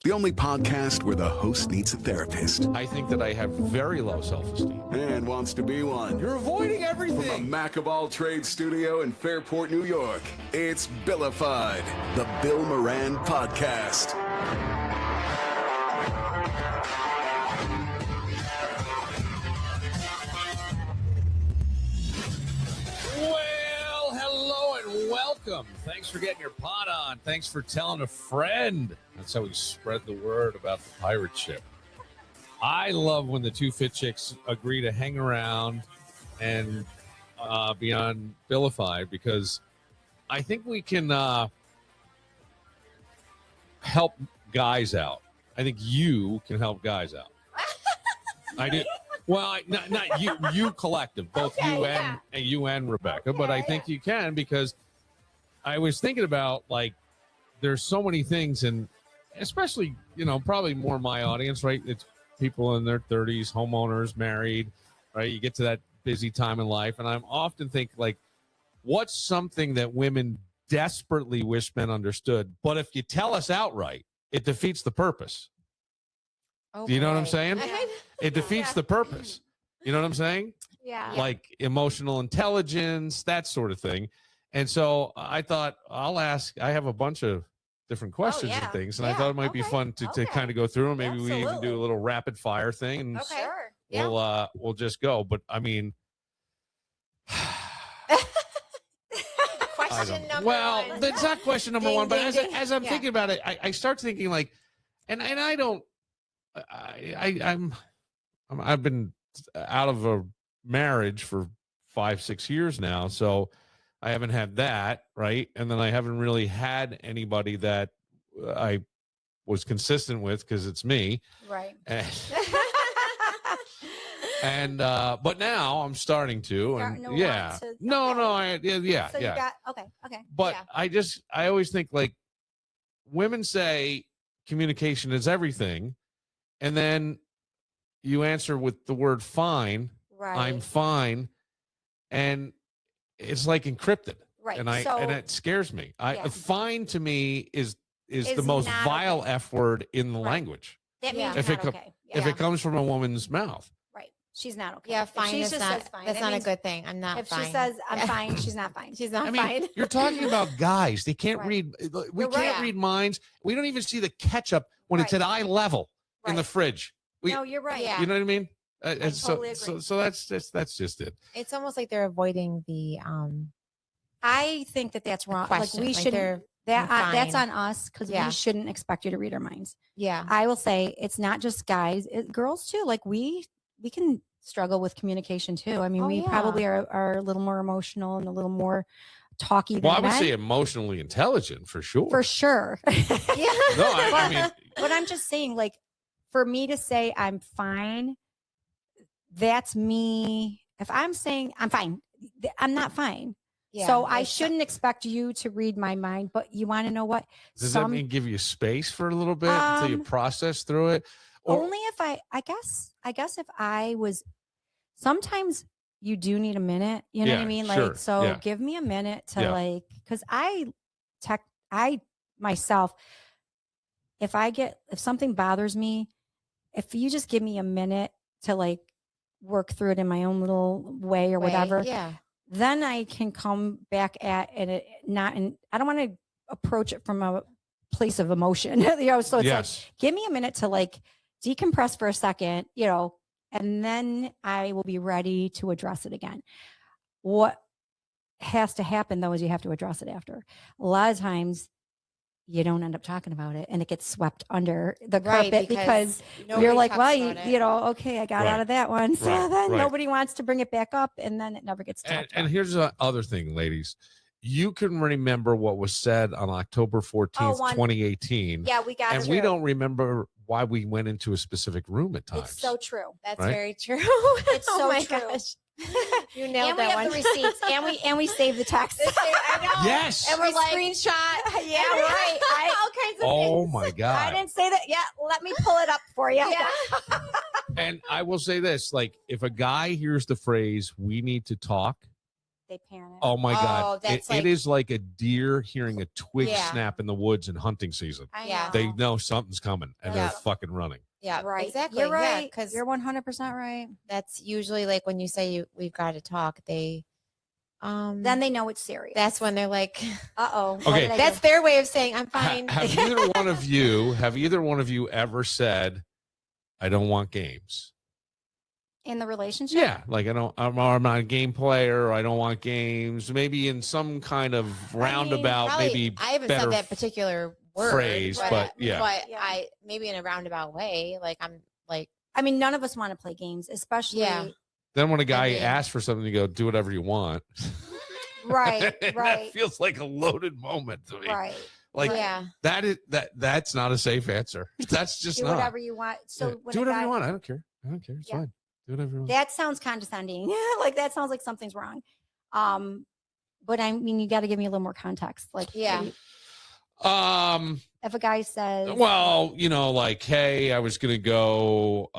The only podcast where the host needs a therapist. I think that I have very low self-esteem. And wants to be one. You're avoiding everything. From the Mac of All Trades studio in Fairport, New York, it's Billified, the Bill Moran Podcast. Well, hello and welcome. Thanks for getting your pot on. Thanks for telling a friend. That's how we spread the word about the pirate ship. I love when the two fit chicks agree to hang around and be on Billified, because I think we can help guys out. I think you can help guys out. I do. Well, not you, you collective, both okay, you and Rebecca, okay, but I think you can, because I was thinking about, like, there's so many things, and especially, probably more my audience, right? It's people in their 30s, homeowners, married, right? You get to that busy time in life, and I'm often think, like, what's something that women desperately wish men understood, but if you tell us outright, it defeats the purpose. Oh, do you know what I'm saying? It defeats the purpose. You know what I'm saying? Yeah. Like emotional intelligence, that sort of thing. And so I thought I'll ask. I have a bunch of different questions and things, and I thought it might be fun to kind of go through them. Maybe we even do a little rapid fire thing, and we'll just go. But I mean, question number well, one. that's not question number one. But as I'm thinking about it, I start thinking, like, and I don't. I've been out of a marriage for 5-6 years now, so I haven't had that, right? And then I haven't really had anybody that I was consistent with, because it's me, right? And but now I'm starting to, and So you got okay. But I always think, like, women say communication is everything, and then you answer with the word fine. Right. I'm fine. And it's like encrypted. Right. And it scares me. Fine to me is the most vile okay. F word in the language. That means if it comes from a woman's mouth. Right. She's not okay. Yeah, fine is not. Fine, that's not a good thing. I'm not if fine. If she says I'm fine, she's not fine. She's not fine. fine. You're talking about guys. They can't read. We can't read minds. We don't even see the ketchup when it's at eye level in the fridge. No, you're right. You know what I mean? I totally agree. So that's just it. It's almost like they're avoiding the. I think that's wrong. Question. Like we shouldn't. That's on us, because we shouldn't expect you to read our minds. Yeah. I will say it's not just guys, girls too. Like we can struggle with communication too. I mean, we probably are a little more emotional and a little more talky than I would say emotionally intelligent, for sure. For sure. No, I mean, but I'm just saying, like, for me to say I'm fine, that's me. If I'm saying I'm fine, I'm not fine. Yeah, so I shouldn't expect you to read my mind. But you want to know what? Does that mean give you space for a little bit until you process through it? Or, only if I guess if I was, sometimes you do need a minute. You know what I mean? Like, give me a minute to because I myself, if something bothers me, if you just give me a minute to, like, work through it in my own little way or whatever, then I can come back at it. I don't want to approach it from a place of emotion, so it's like, give me a minute to, like, decompress for a second, and then I will be ready to address it again. What has to happen, though, is you have to address it after. A lot of times you don't end up talking about it, and it gets swept under the carpet because you're like, well, okay, I got out of that one. So then nobody wants to bring it back up, and then it never gets talked about. And here's the other thing, ladies. You can remember what was said on October 14th, 2018. Yeah, we got it. And we don't remember why we went into a specific room at times. It's so true. That's very true. It's so true. Gosh. You nailed that one. And we have the receipts, and we save the text. I know. Yes. And we're like, screenshot. Yeah, right. All kinds of things. Oh my God. I didn't say that. Yeah, let me pull it up for you. Yeah. And I will say this, like, if a guy hears the phrase, we need to talk, they panic. Oh my God. that's It is like a deer hearing a twig Yeah. snap in the woods in hunting season. I yeah. know. They know something's coming and Yeah. they're fucking running. Yeah, right. exactly. You're right. Because You're 100% right. that's usually like when you say we've got to talk, they Then they know it's serious. that's when they're like, Uh-oh. Okay. that's their way of saying I'm fine. Have either one of you ever said, I don't want games? in the relationship. Yeah, like I'm not a game player, or I don't want games. Maybe in some kind of roundabout, Probably, maybe I haven't better said that particular word, phrase, but yeah. but Yeah. I maybe in a roundabout way, like I'm like, I mean, none of us want to play games, especially. Yeah. Then when a guy mean- asks for something, you go, do whatever you want. Right, And right. That feels like a loaded moment to me. Right. Like yeah, that's not a safe answer. That's just Do not. whatever you want. So Yeah. when Do a whatever guy- you want. I don't care. It's Yeah. fine. Do whatever you want. That sounds condescending. Like that sounds like something's wrong. But I mean, you got to give me a little more context. Like, Yeah. maybe If if a guy says, well, like, hey, I was gonna go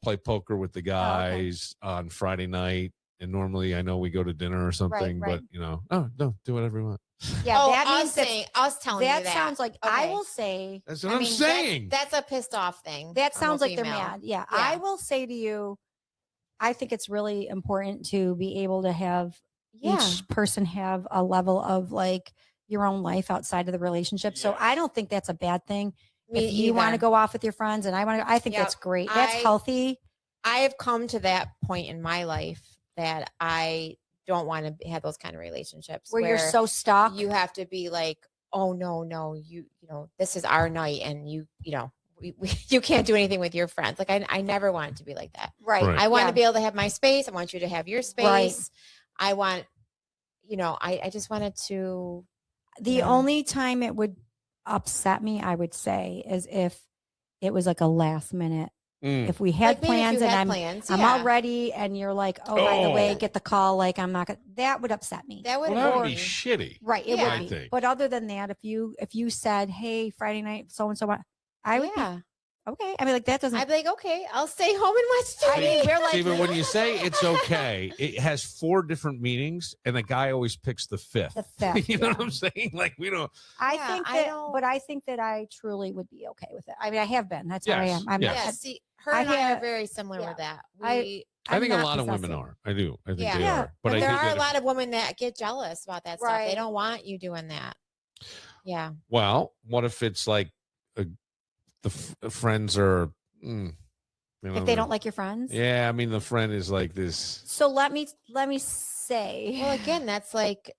play poker with the guys on Friday night, and normally I know we go to dinner or something, right. but oh no, do whatever you want. yeah, that I means was saying, I was telling that you that sounds like I Okay. will say That's what I I'm mean, saying. That's a pissed off thing. that I'm a sounds like they're female. mad. Yeah, Yeah. I will say to you, I think it's really important to be able to have Yeah, each person have a level of like your own life outside of the relationship. So I don't think that's a bad thing. me If you want to either. go off with your friends and I want to, I think Yep. that's great. That's I- healthy. I have come to that point in my life that I don't want to have those kind of relationships Where you're so stuck. you have to be like, oh no, you know, this is our night, and you know, we you can't do anything with your friends. Like I never want it to be like that. right. Right. I want Yeah. to be able to have my space. I want you to have your space. Right. I want, I just wanted to. The Yeah. only time it would upset me, I would say, is if it was like a last minute. Mm. If we had Like maybe if plans you and had I'm plans, I'm yeah. all ready and you're like, oh, by the way, Oh. get the call. Like I'm not gonna. That would upset me. That would Well, that would bore be me. shitty. Right. It Yeah. would I be. think. But other than that, if you said, hey, Friday night, so and so, I would Yeah, be okay. I mean, like that doesn't. I'd be like, okay, I'll stay home and watch I TV. mean, we're like, See, but when you say it's okay, it has 4 different meanings, and the guy always picks the 5th. the fifth. You know yeah. what I'm saying? Like we don't. I Yeah, think I that, don't- but I think that I truly would be okay with it. I mean, I have been. That's how I Yes, am. I'm yes. Yeah, not. see, her I and I are have- very similar yeah. with that. I I think a not lot of women possessive. are. I do. I think Yeah. they Yeah, are. But but I there think are a that lot of women that get jealous about that stuff. They Right. don't want you doing that. Yeah. well, what if it's like friends are? If they don't like your friends. Yeah, I mean the friend is like this. So let me say, Well, again, that's like,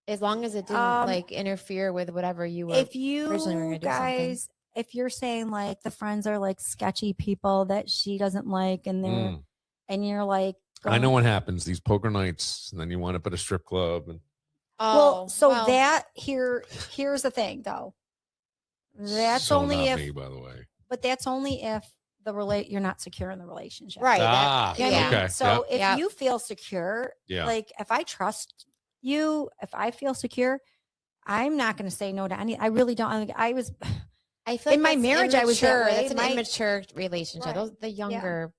as long as it didn't like interfere with whatever you were. if you originally were gonna do something. guys, if you're saying like the friends are like sketchy people that she doesn't like, and they're Mm. and you're like, I know going- what happens. These poker nights, and then you wind up at a strip club, and Well, so well, that here's the thing though. That's so only not if, me, by the way. but that's only if you're not secure in the relationship. right. Ah, You know what I mean? okay. So if Yep. you feel secure, Yeah. like if I trust you, if I feel secure, I'm not going to say no to any. I really don't. I was, I feel in like my that's marriage, I was that immature. way. That's an My- immature relationship. Right. Those the younger.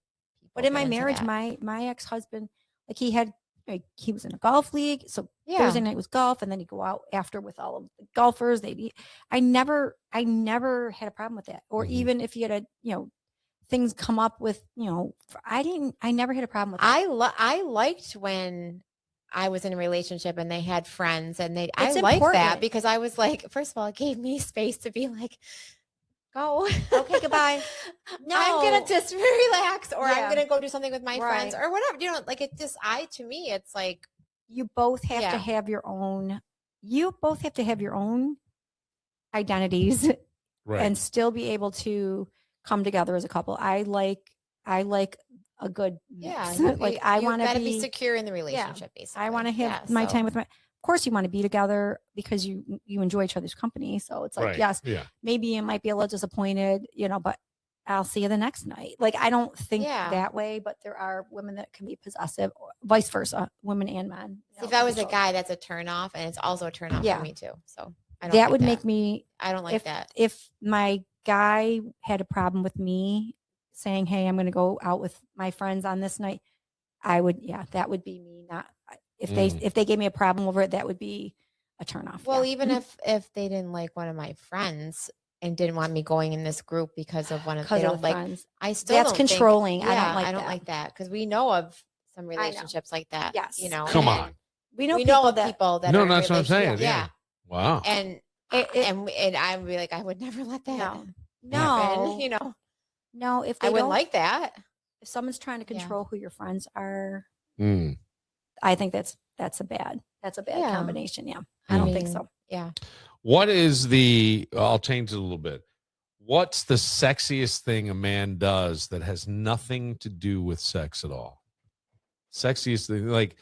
but people in my get into marriage, that. my ex husband, like he was in a golf league. So Yeah. Thursday night was golf, and then he'd go out after with all of the golfers. They'd eat. I never had a problem with that. Or Mhm. even if you had things come up with, I never had a problem with that. I liked when I was in a relationship and they had friends, and I It's liked important. that because I was like, first of all, it gave me space to be like, go. Okay, goodbye. I'm No. gonna just relax, or Yeah. I'm gonna go do something with my friends, Right. or whatever. Like it just to me, it's like, You both have Yeah. to have your own. You both have to have your own identities Right. and still be able to come together as a couple. I like a good yeah, mix. Like I want to gotta be secure in the relationship. Basically, I want to have Yeah, my so- time with my. Of course, you want to be together because you enjoy each other's company. So it's like, right. yes, Yeah. maybe you might be a little disappointed, but I'll see you the next night. Like I don't think Yeah. that way, but there are women that can be possessive, or vice versa, women and men. See, if I was a guy, that's a turn off, and it's also a turn off Yeah. for me too. So I don't that like would make me. I don't like that. If my guy had a problem with me saying, "Hey, I'm going to go out with my friends on this night," I would. Yeah, that would be me. Not if they gave me a problem over it, that would be a turnoff. Well, even if they didn't like one of my friends and didn't want me going in this group because of one of they don't like friends. I still That's don't controlling. Think, yeah, I don't like that because we know of some relationships like that. Yes. You know, Come on. We know of people that no, are in that's what I'm saying. relationships. Yeah. Wow. And and I would be like, I would never let that happen. No. You know. No, if I wouldn't like that. If someone's trying to control who your friends are, Mm. I think that's a bad combination. Yeah. I don't think so. Yeah. What is I'll change it a little bit. What's the sexiest thing a man does that has nothing to do with sex at all? Sexiest thing, like,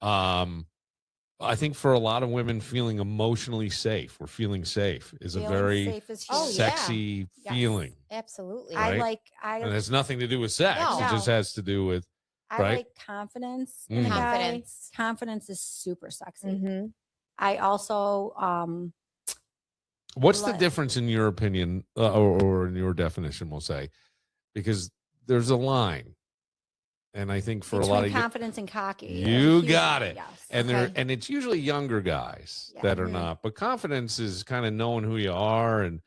I think for a lot of women, feeling emotionally safe or feeling safe is a very sexy feeling. Absolutely. Right? And it has nothing to do with sex. No. It just has to do with, I like confidence. In a guy. Confidence is super sexy. Mm-hmm. I also what's the difference in your opinion or in your definition, we'll say, because there's a line. And I think for a lot of confidence and cocky, you got it. Yes. And it's usually younger guys that are not. But confidence is kind of knowing who you are and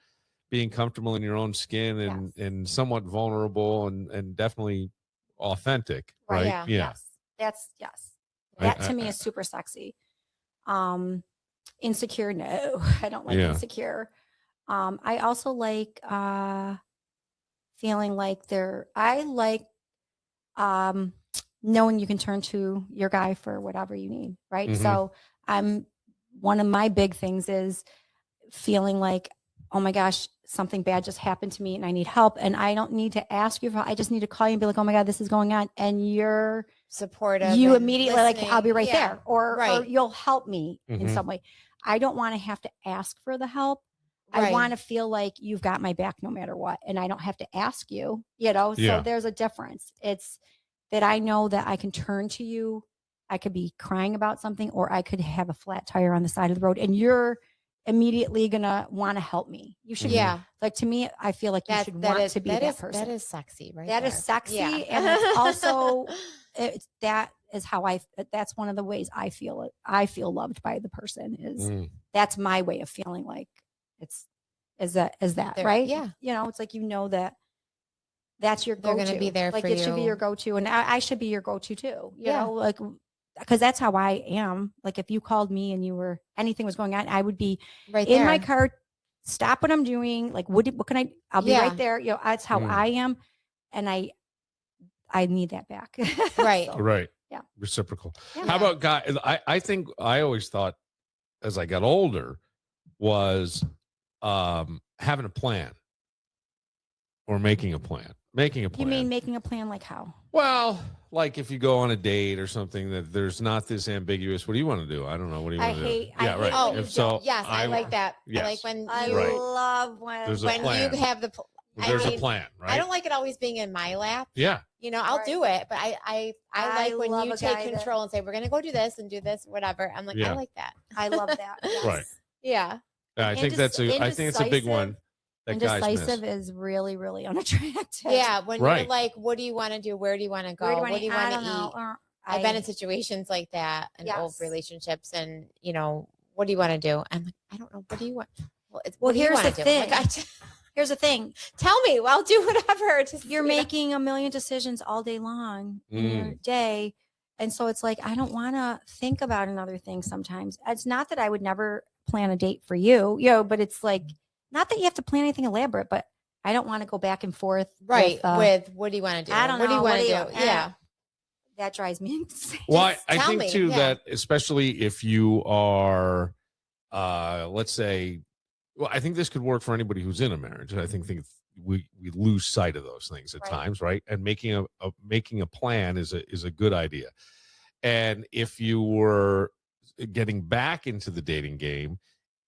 being comfortable in your own skin and somewhat vulnerable and definitely authentic, right? Yeah. Yes. That's That to me is super sexy. Insecure, no, I don't like insecure. I also like feeling like I like knowing you can turn to your guy for whatever you need, right? Mm-hmm. So one of my big things is feeling like, oh my gosh, something bad just happened to me and I need help. And I don't need to ask you I just need to call you and be like, oh my God, this is going on. And you're supportive. You immediately like, I'll be right there. Or you'll help me in some way. I don't want to have to ask for the help. I want to feel like you've got my back no matter what. And I don't have to ask you, So there's a difference. It's that I know that I can turn to you. I could be crying about something, or I could have a flat tire on the side of the road and you're immediately going to want to help me. You should. Like, to me, I feel like you should want to be that person. That is sexy, right? That is sexy. Yeah. And it's also, that is how that's one of the ways I feel it. I feel loved by the person that's my way of feeling like is that right? Yeah. It's like, that that's your go-to. They're going to be there like for it you. should be your go-to. And I should be your go-to too, you know, like, because that's how I am. Like, if you called me and anything was going on, I would be right in there. my car, stop what I'm doing. Like, what can I'll be right there. That's how I am. And I need that back. Right. Right. Yeah. Reciprocal. Yeah. How about guys? I think I always thought as I got older was having a plan or making a plan. You mean making a plan like how? Well, like if you go on a date or something that there's not this ambiguous, what do you want to do? I don't know. What do you want to do? Right. Oh, so yes, I like that. Yes. I like when love when you have the there's a plan, right? I don't like it always being in my lap. Yeah. I'll do it, but I like when you take control and say, we're going to go do this and do this, whatever. I'm like, I like that. I love that. Yes. Right. Yeah. I think it's a big one. Indecisive is really, really unattractive. Yeah. When you're like, what do you want to do? Where do you want to go? What do you want to eat? I've been in situations like that in old relationships and, what do you want to do? I'm like, I don't know. What do you want? Well, here's the thing. Here's the thing. Tell me. Well, I'll do whatever. You're making a million decisions all day long in your day. And so it's like, I don't want to think about another thing sometimes. It's not that I would never plan a date for you, but it's like, not that you have to plan anything elaborate, but I don't want to go back and forth. With what do you want to do? I don't know. What do you want to do? Yeah. That drives me insane. Well, I think too that especially if you are, let's say, well, I think this could work for anybody who's in a marriage. I think we lose sight of those things at times, right? And making a plan is a good idea. And if you were getting back into the dating game,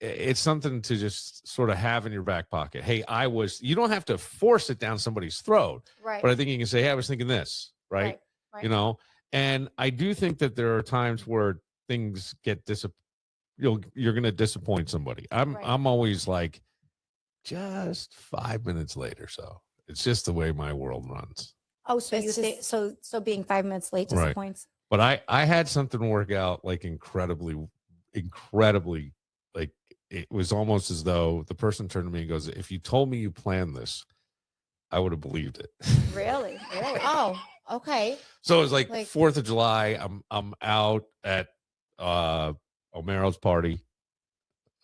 it's something to just sort of have in your back pocket. Hey, you don't have to force it down somebody's throat, right? But I think you can say, hey, I was thinking this, right? And I do think that there are times where things get you're going to disappoint somebody. I'm always like, just 5 minutes later. So it's just the way my world runs. Oh, so so being 5 minutes late disappoints. But I had something work out like incredibly, like it was almost as though the person turned to me and goes, if you told me you planned this, I would have believed it. Really? Oh, okay. So it was like 4th of July. I'm out at Omero's party.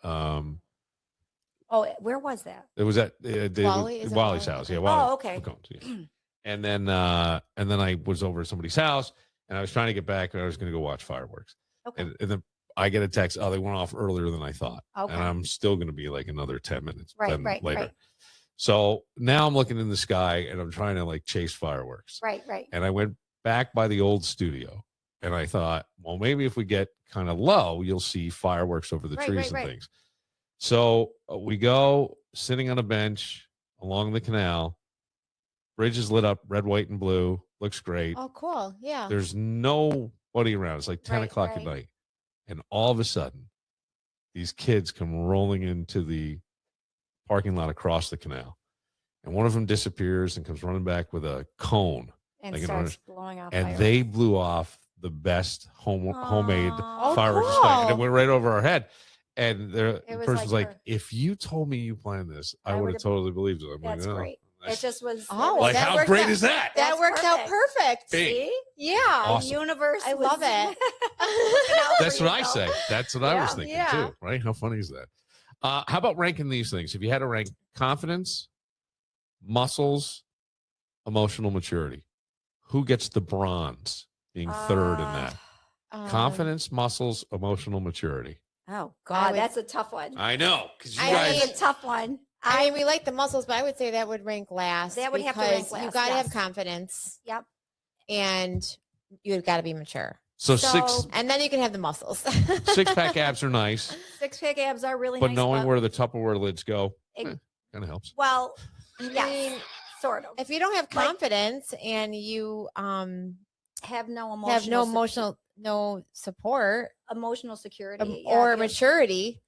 Where was that? It was at Wally's house. Yeah. Oh, okay. And then I was over at somebody's house, and I was trying to get back, and I was going to go watch fireworks. Okay. And then I get a text. Oh, they went off earlier than I thought. Okay. And I'm still going to be like another 10 minutes Right. later. So now I'm looking in the sky, and I'm trying to like chase fireworks. Right. And I went back by the old studio, and I thought, well, maybe if we get kind of low, you'll see fireworks over the trees and things. So we go sitting on a bench along the canal. Bridge is lit up, red, white, and blue. Looks great. Oh, cool. Yeah. There's nobody around. It's like 10 o'clock at night. And all of a sudden, these kids come rolling into the parking lot across the canal. And one of them disappears and comes running back with a cone. And starts blowing off. And they blew off the best homemade fireworks display. And it went right over our head. And the person's like, if you told me you planned this, I would have totally believed it. I'm that's like, great. It just was. Like, how great is that? That worked out perfect. See? Yeah. Awesome. The universe. I love it. That's what I say. That's what I was thinking too, right? How funny is that? How about ranking these things? If you had to rank confidence, muscles, emotional maturity, who gets the bronze being third in that? Confidence, muscles, emotional maturity. Oh God, that's a tough one. I know, because you guys, a tough one. I mean, we like the muscles, but I would say that would rank last. That would have to rank last. You got to have confidence. Yep. And you've got to be mature. So six, and then you can have the muscles. 6-pack abs are nice. 6-pack abs are really but nice. But knowing where the Tupperware lids go, kind of helps. Well, yes, sort of. If you don't have confidence and you have no no support, emotional security, or maturity,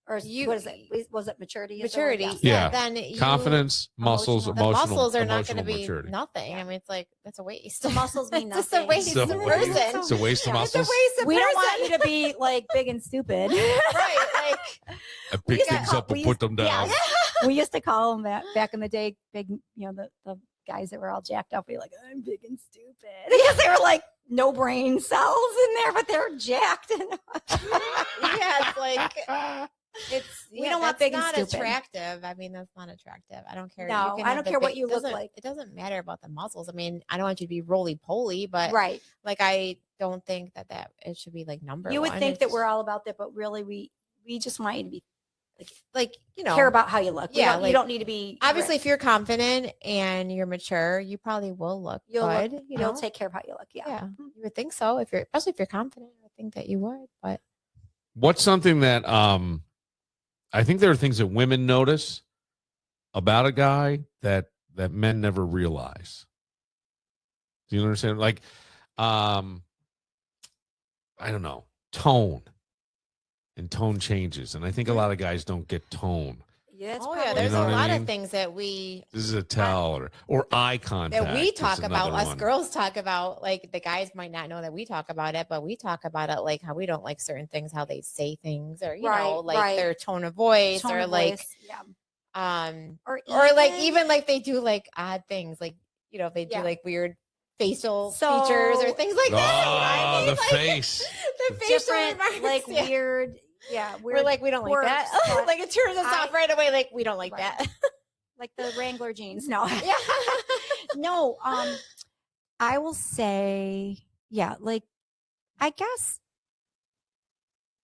or what is it? Was it maturity? Maturity, yeah. Then confidence, muscles, emotional. The muscles are not going to be maturity. Nothing. I mean, it's like that's a waste. The muscles mean nothing. It's a waste of person. It's a waste of muscles. It's a waste of we person. don't want you to be like big and stupid, right? Like I pick things up and put them down. We used to call them that back in the day. Big, the guys that were all jacked up. We like, I'm big and stupid because they were like no brain cells in there, but they're jacked. Yeah, it's like. We don't want big and stupid. That's not attractive. I mean, that's not attractive. I don't care. No, I don't care what you look like. It doesn't matter about the muscles. I mean, I don't want you to be roly poly, but like I don't think that it should be like number one. You would think that we're all about that, but really we just want you to be like care about how you look. Yeah, you don't need to be obviously if you're confident and you're mature, you probably will look good. You'll take care of how you look. Yeah, you would think so. Especially if you're confident, I think that you would. But what's something that I think there are things that women notice about a guy that men never realize. Do you understand? Like, I don't know, tone and tone changes. And I think a lot of guys don't get tone. Yeah, there's a lot of things that this is a tell or eye contact that we talk about. Us girls talk about, like the guys might not know that we talk about it, but we talk about it like how we don't like certain things, how they say things, or you know, like their tone of voice, or like or like even like they do like odd things, like if they do like weird facial features or things like that. Oh, the face. The facial like weird. Yeah, we're like, we don't like that. Like it turns us off right away. Like we don't like that. Like the Wrangler jeans. No. Yeah. No. I will say, like I guess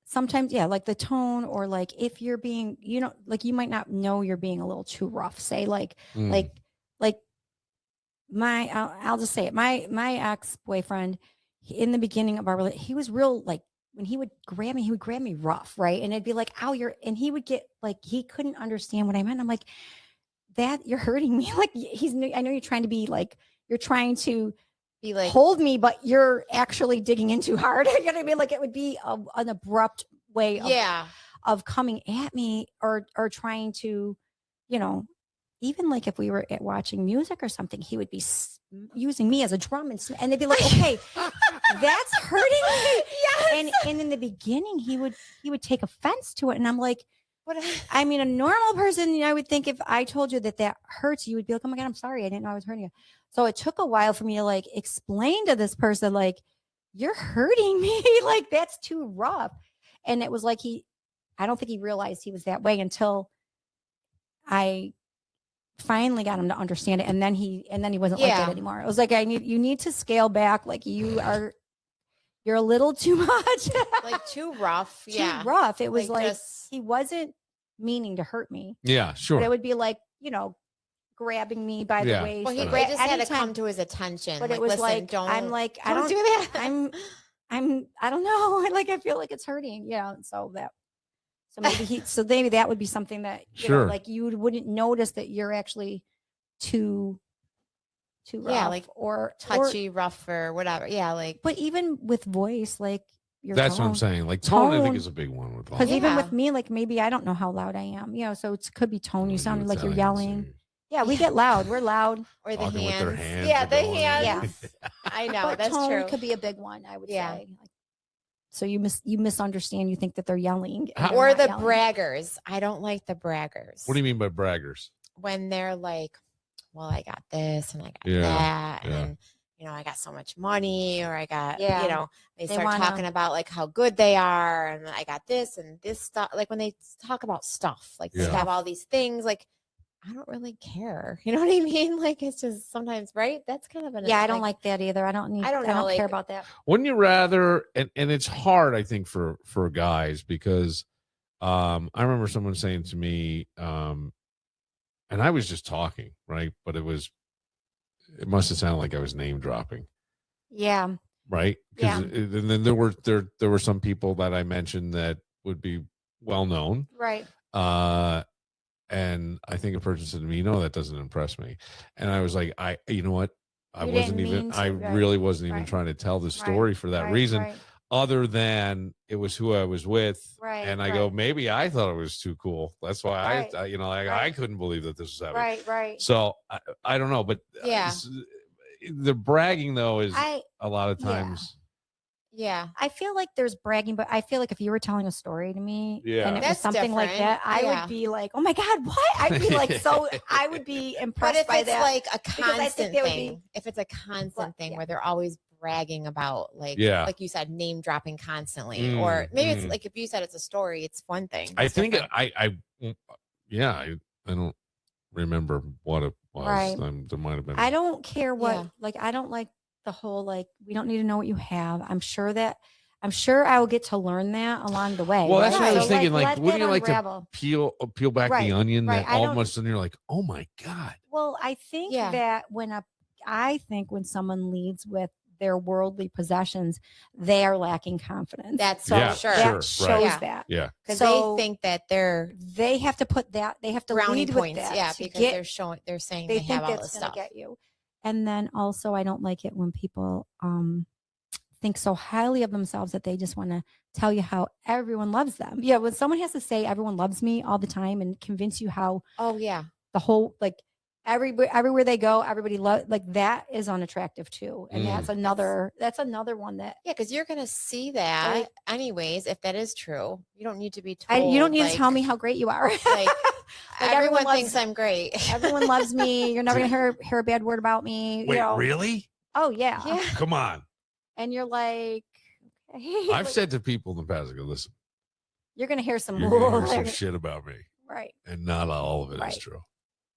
sometimes, like the tone, or like if you're being, like you might not know you're being a little too rough. Say like I'll just say it. My ex-boyfriend, in the beginning of our relationship, he was real like. When he would grab me rough, right? And it'd be like, and he would get like, he couldn't understand what I meant. I'm like, that you're hurting me. Like I know you're trying to be like, you're trying to be like, hold me, but you're actually digging in too hard. You know what I mean? Like it would be an abrupt way of coming at me or trying to, even like if we were watching music or something, he would be using me as a drum and they'd be like, okay, that's hurting me. Yes. And in the beginning, he would take offense to it, and I'm like, I mean, a normal person, I would think if I told you that hurts, you would be like, oh my God, I'm sorry, I didn't know I was hurting you. So it took a while for me to like explain to this person, like, you're hurting me, like that's too rough. And it was like I don't think he realized he was that way until I finally got him to understand it, and then he wasn't like that anymore. It was like, you need to scale back, like you're a little too much, like too rough. Too rough. It was like he wasn't meaning to hurt me. Yeah, sure. But it would be like, grabbing me by the waist. Well, he just had to come to his attention. But it was like, I'm like, I don't do that. I don't know. Like, I feel like it's hurting, so maybe that would be something that, like you wouldn't notice that you're actually too rough, like or touchy, rough, or whatever. Yeah, like. But even with voice, like that's what I'm saying. Like tone, I think is a big one with because even with me, like maybe I don't know how loud I am. So it could be tone. You sound like you're yelling. Yeah, we get loud. We're loud. Or the hands. Yeah, the hands. Yeah. I know. But that's tone true. Could be a big one, I would say. So you misunderstand. You think that they're yelling. Or the braggers. I don't like the braggers. What do you mean by braggers? When they're like, well, I got this and I got that. And, I got so much money, or I got, they start talking about like how good they are. And I got this and this stuff. Like when they talk about stuff, like they have all these things, like, I don't really care. You know what I mean? Like, it's just sometimes, right? That's kind of I don't like that either. I don't care about that. Wouldn't you rather, and it's hard, I think, for guys, because I remember someone saying to me, and I was just talking, right? But it must have sounded like I was name dropping. Yeah. Right? And then there were some people that I mentioned that would be well known. Right. And I think a person said to me, that doesn't impress me. And I was like, you know what? I really wasn't even trying to tell the story for that reason, other than it was who I was with. Right. And I go, maybe I thought it was too cool. That's why I couldn't believe that this was happening. Right. So I don't know, but the bragging though is a lot of times. Yeah. I feel like there's bragging, but I feel like if you were telling a story to me and it was something different. Like that, I would be like, oh my God, what? I'd be like, I would be impressed by that. But if it's like a constant thing, if it's a constant thing where they're always bragging about like you said, name dropping constantly, or maybe it's like, if you said it's a story, it's one thing. I think I don't remember what it was. Right. There might have been. I don't care what, like, I don't like the whole, like, we don't need to know what you have. I'm sure I will get to learn that along the way. Well, that's what I was thinking. Like, wouldn't you like to peel back the onion that all of a sudden you're like, oh my God. Well, I think that when someone leads with their worldly possessions, they are lacking confidence. That's sure. That shows that. Yeah. Because they think that they have to put that, they have to brownie lead points. With that Yeah, because they're saying they have all this stuff. Get you. And then also, I don't like it when people think so highly of themselves that they just want to tell you how everyone loves them. Yeah, when someone has to say everyone loves me all the time and convince you how. Oh yeah. The whole, like, everywhere they go, everybody loves, like, that is unattractive too. And that's another one that. Yeah, because you're gonna see that anyways. If that is true, you don't need to be told. You don't need to tell me how great you are. Like everyone thinks I'm great. Everyone loves me. You're never gonna hear a bad word about me. Wait, really? Oh yeah. Come on. And you're like, okay. I've said to people in the past, I go, listen, you're gonna hear some shit about me. Right. And not all of it is true.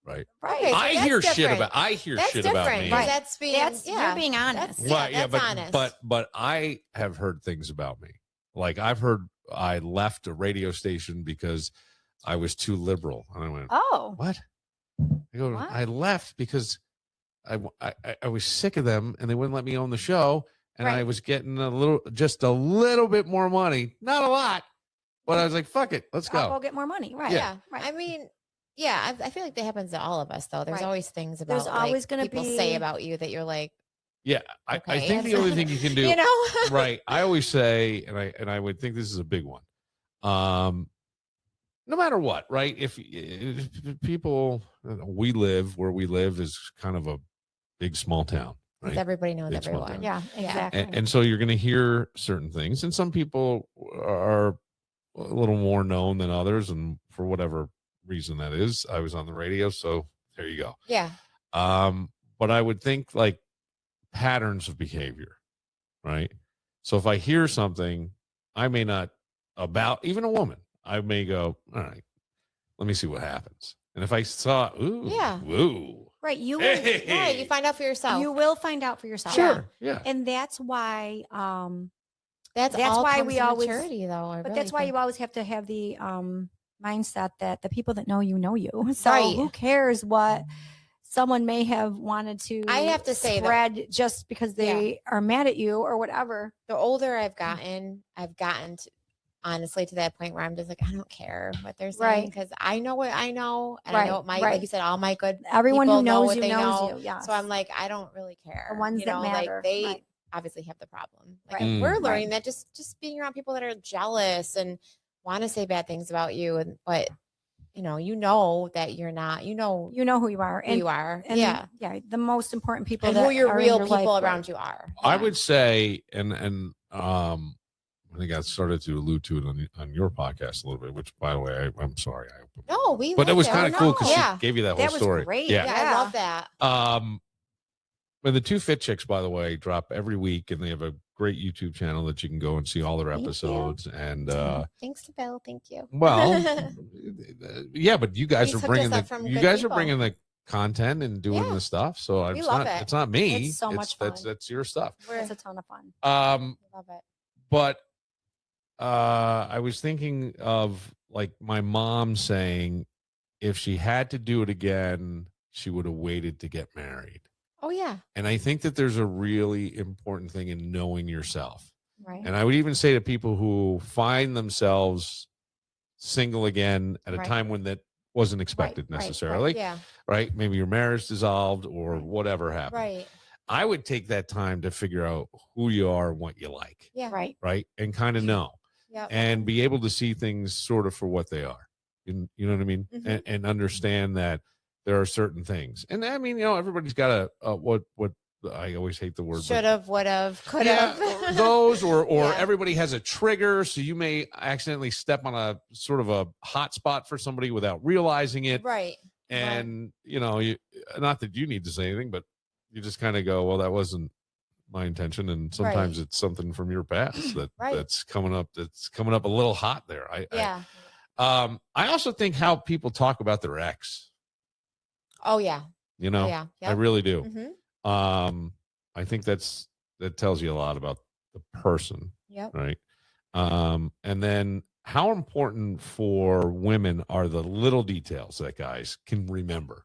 Right. Okay, so I hear shit about me. Right. You're being honest. That's honest. But I have heard things about me. Like, I've heard I left a radio station because I was too liberal. And I went, oh, what? I go, what? I left because I was sick of them and they wouldn't let me own the show. And I was getting just a little bit more money. Not a lot. But I was like, fuck it. Let's go. I'll go get more money. Right. Yeah. Right. I mean, yeah, I feel like that happens to all of us, though. There's always things about There's always going to people say about you that you're like, yeah, I think the only thing you can do, right? I always say, and I would think this is a big one. No matter what, right? If people, where we live is kind of a big small town, right? Because everybody knows Big small everyone. town. Yeah, exactly. And so you're going to hear certain things, and some people are a little more known than others, and for whatever reason that is, I was on the radio, so there you go. Yeah. But I would think like patterns of behavior, right? So if I hear something, I may not, about even a woman, I may go, all right, let me see what happens. And if I saw, ooh, right, you right, you find out for yourself. You will find out for yourself. Sure, yeah. And that's why that's why we always maturity, though. But that's why you always have to have the mindset that the people that know you. So who cares what someone may have wanted to I have to say spread just because they are mad at you or whatever. The older I've gotten to, honestly, to that point where I'm just like, I don't care what they're saying because I know what I know, and I know what like you said, all my good everyone who knows you knows you. Yeah. So I'm like, I don't really care. The ones that matter. Like they obviously have the problem. Like we're learning that just being around people that are jealous and want to say bad things about you, but you know that you're not. You know who you are. And yeah. The most important people and that who your are real in your people life, around you are. I would say, and I think I started to allude to it on your podcast a little bit, which, by the way, I'm sorry. But it was kind of cool because she gave you that whole story. Great. Yeah, I love that. And the Two Fit Chicks, by the way, drop every week, and they have a great YouTube channel that you can go and see all their episodes. And thanks to Bill, thank you. Well, yeah, but you guys are bringing bringing the content and doing the stuff. So it's not me. It's so much fun. That's your stuff. It's a ton of fun. Love it. But I was thinking of like my mom saying if she had to do it again, she would have waited to get married. Oh, yeah. And I think that there's a really important thing in knowing yourself. Right. And I would even say to people who find themselves single again at a time when that wasn't expected necessarily. Yeah. Right. Maybe your marriage dissolved or whatever happened. Right. I would take that time to figure out who you are and what you like. Yeah. Right. And kind of know. Yep. And be able to see things sort of for what they are. You know what I mean? Mm-hmm. And understand that there are certain things. And I mean, everybody's got what I always hate the word. Should have, would have, could have. Those or everybody has a trigger. So you may accidentally step on a sort of a hot spot for somebody without realizing it. Right. And, you not that you need to say anything, but you just kind of go, well, that wasn't my intention. And sometimes it's something from your past that's coming up a little hot there. I also think how people talk about their ex. Oh yeah. I really do. Mm-hmm. I think that tells you a lot about the person. Yep. Right. And then how important for women are the little details that guys can remember?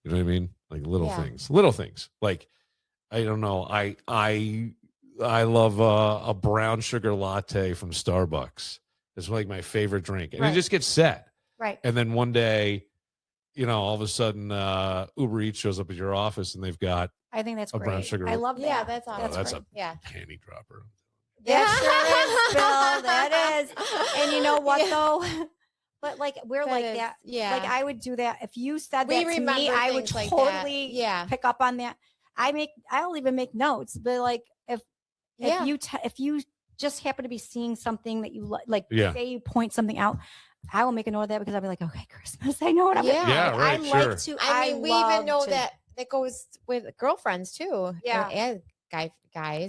You know what I mean? Like little things. Like, I don't know. I love a brown sugar latte from Starbucks. It's like my favorite drink. And it just gets set. Right. And then one day, all of a sudden Uber Eats shows up at your office and they've got I think that's a great. brown sugar. I love that. Yeah, that's awesome. That's great. a panty dropper. That sure is, Bill. That is. And you know what though? But like we're like that. Yeah. Like I would do that. If you said that to me, I would totally pick up on that. I'll even make notes. But like if you just happen to be seeing something that you like, say you point something out, I will make a note of that because I'll be like, okay, Christmas. I know what I'm. Yeah, right. Like to. I mean, we even know that goes with girlfriends too. Yeah, and guys.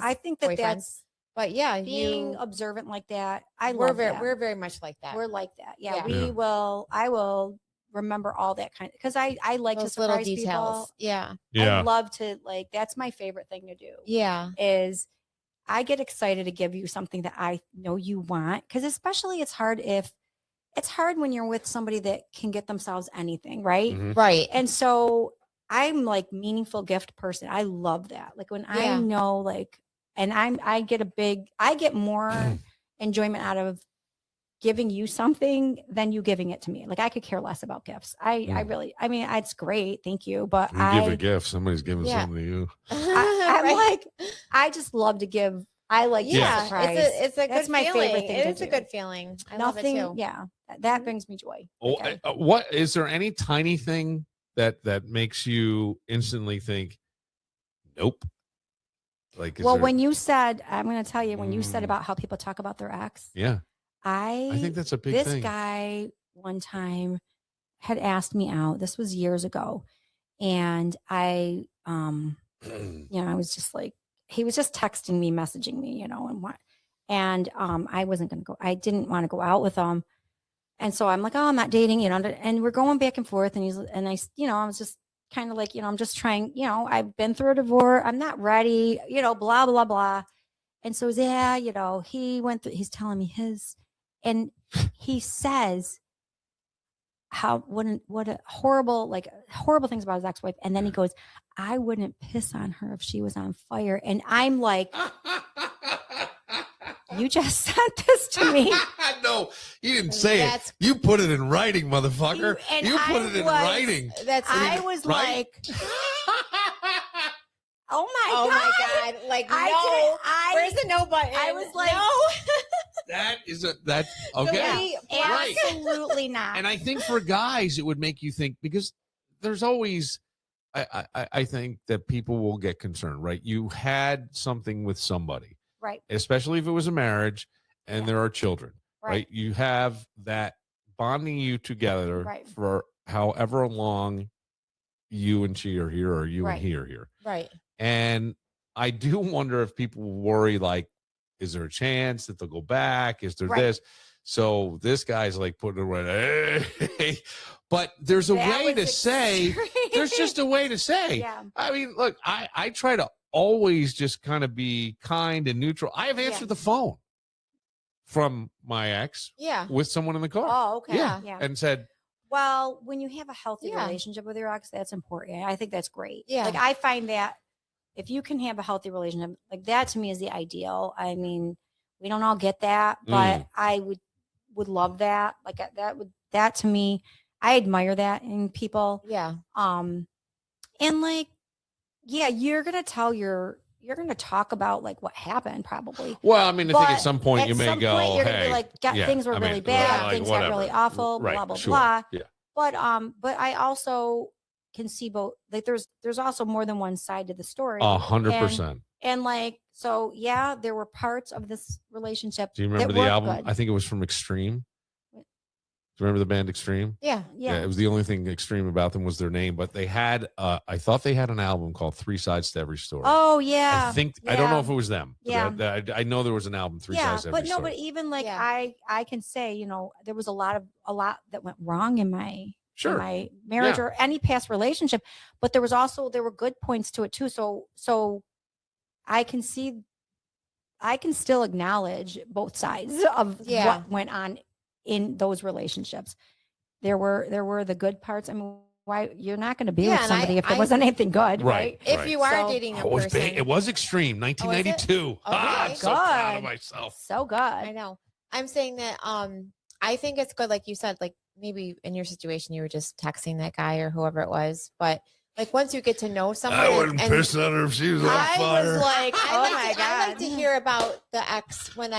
I think that that's. But yeah, being observant like that, we're very much like that. We're like that. Yeah, we will. I will remember all that kind of because I like those to surprise little details. People. Yeah. I love to like. That's my favorite thing to do. Yeah, is I get excited to give you something that I know you want because especially it's hard when you're with somebody that can get themselves anything, right? Mm-hmm. Right. And so I'm like meaningful gift person. I love that. Like when I know like. And I get more enjoyment out of giving you something than you giving it to me. Like I could care less about gifts. I really, it's great. Thank you. But you give a gift, somebody's giving something to you. I'm like, I just love to give. I like surprise. It's a good That's my feeling. favorite thing. It is a good feeling. I love it too. Yeah. That brings me joy. What is there any tiny thing that makes you instantly think, Nope. Like, well, when you said, I'm going to tell you, when you said about how people talk about their ex, yeah, I think that's a big this thing. guy one time had asked me out. This was years ago. And I, I was just like, he was just texting me, messaging me, and what, and I wasn't going to go, I didn't want to go out with him. And so I'm like, oh, I'm not dating, and we're going back and forth. And I was just kind of like, I'm just trying, I've been through a divorce. I'm not ready, blah, blah, blah. And so, yeah, he's telling me and he says what a horrible things about his ex-wife. And then he goes, I wouldn't piss on her if she was on fire. And I'm like, you just sent this to me. No, you didn't say it. You put it in writing, motherfucker. You put it in writing. I was like, oh my God. Like, no. Where's the no button? I was like, no. That's okay. Absolutely not. And I think for guys, it would make you think, because there's always, I think that people will get concerned, right? You had something with somebody, right? Especially if it was a marriage and there are children, right? You have that bonding you together for however long you and she are here, or you and he are here. Right. And I do wonder if people worry, like, is there a chance that they'll go back? Is there this? So this guy's like putting it away. Hey. But there's a way to say, there's just a way to say. Yeah. I mean, look, I try to always just kind of be kind and neutral. I have answered the phone from my ex with someone in the car. Oh, okay. Yeah. And said, well, when you have a healthy relationship with your ex, that's important. I think that's great. Yeah. Like, I find that if you can have a healthy relationship, like, that to me is the ideal. I mean, we don't all get that, but I would love that. Like, that to me, I admire that in people. Yeah. And like, yeah, you're going to talk about like what happened probably. Well, I mean, I think at some point you may go, you're hey, gonna be like, things were really bad, things got really awful, blah, blah, blah. Yeah. But I also can see both, like, there's also more than one side to the story. 100%. And like, so yeah, there were parts of this relationship. Do you remember the album? Good. I think it was from Extreme. Do you remember the band Extreme? Yeah. It was the only thing extreme about them was their name, but they had, I thought they had an album called 3 Sides to Every Story. Oh yeah. I don't know if it was them. Yeah. I know there was an album, 3 Sides to Every Story. But even like, I can say, there was a lot that went wrong in my marriage or any past relationship, but there were good points to it too. So I can still acknowledge both sides of what went on in those relationships. There were the good parts. I mean, why you're not going to be with somebody if there wasn't anything good, right? If you are dating a person, it was Extreme, 1992. I'm so proud of myself. So good. I know. I'm saying that I think it's good, like you said, like maybe in your situation you were just texting that guy or whoever it was, but like once you get to know someone, I wouldn't piss on her if she was on fire. I was like, oh my God. I like to hear about the ex when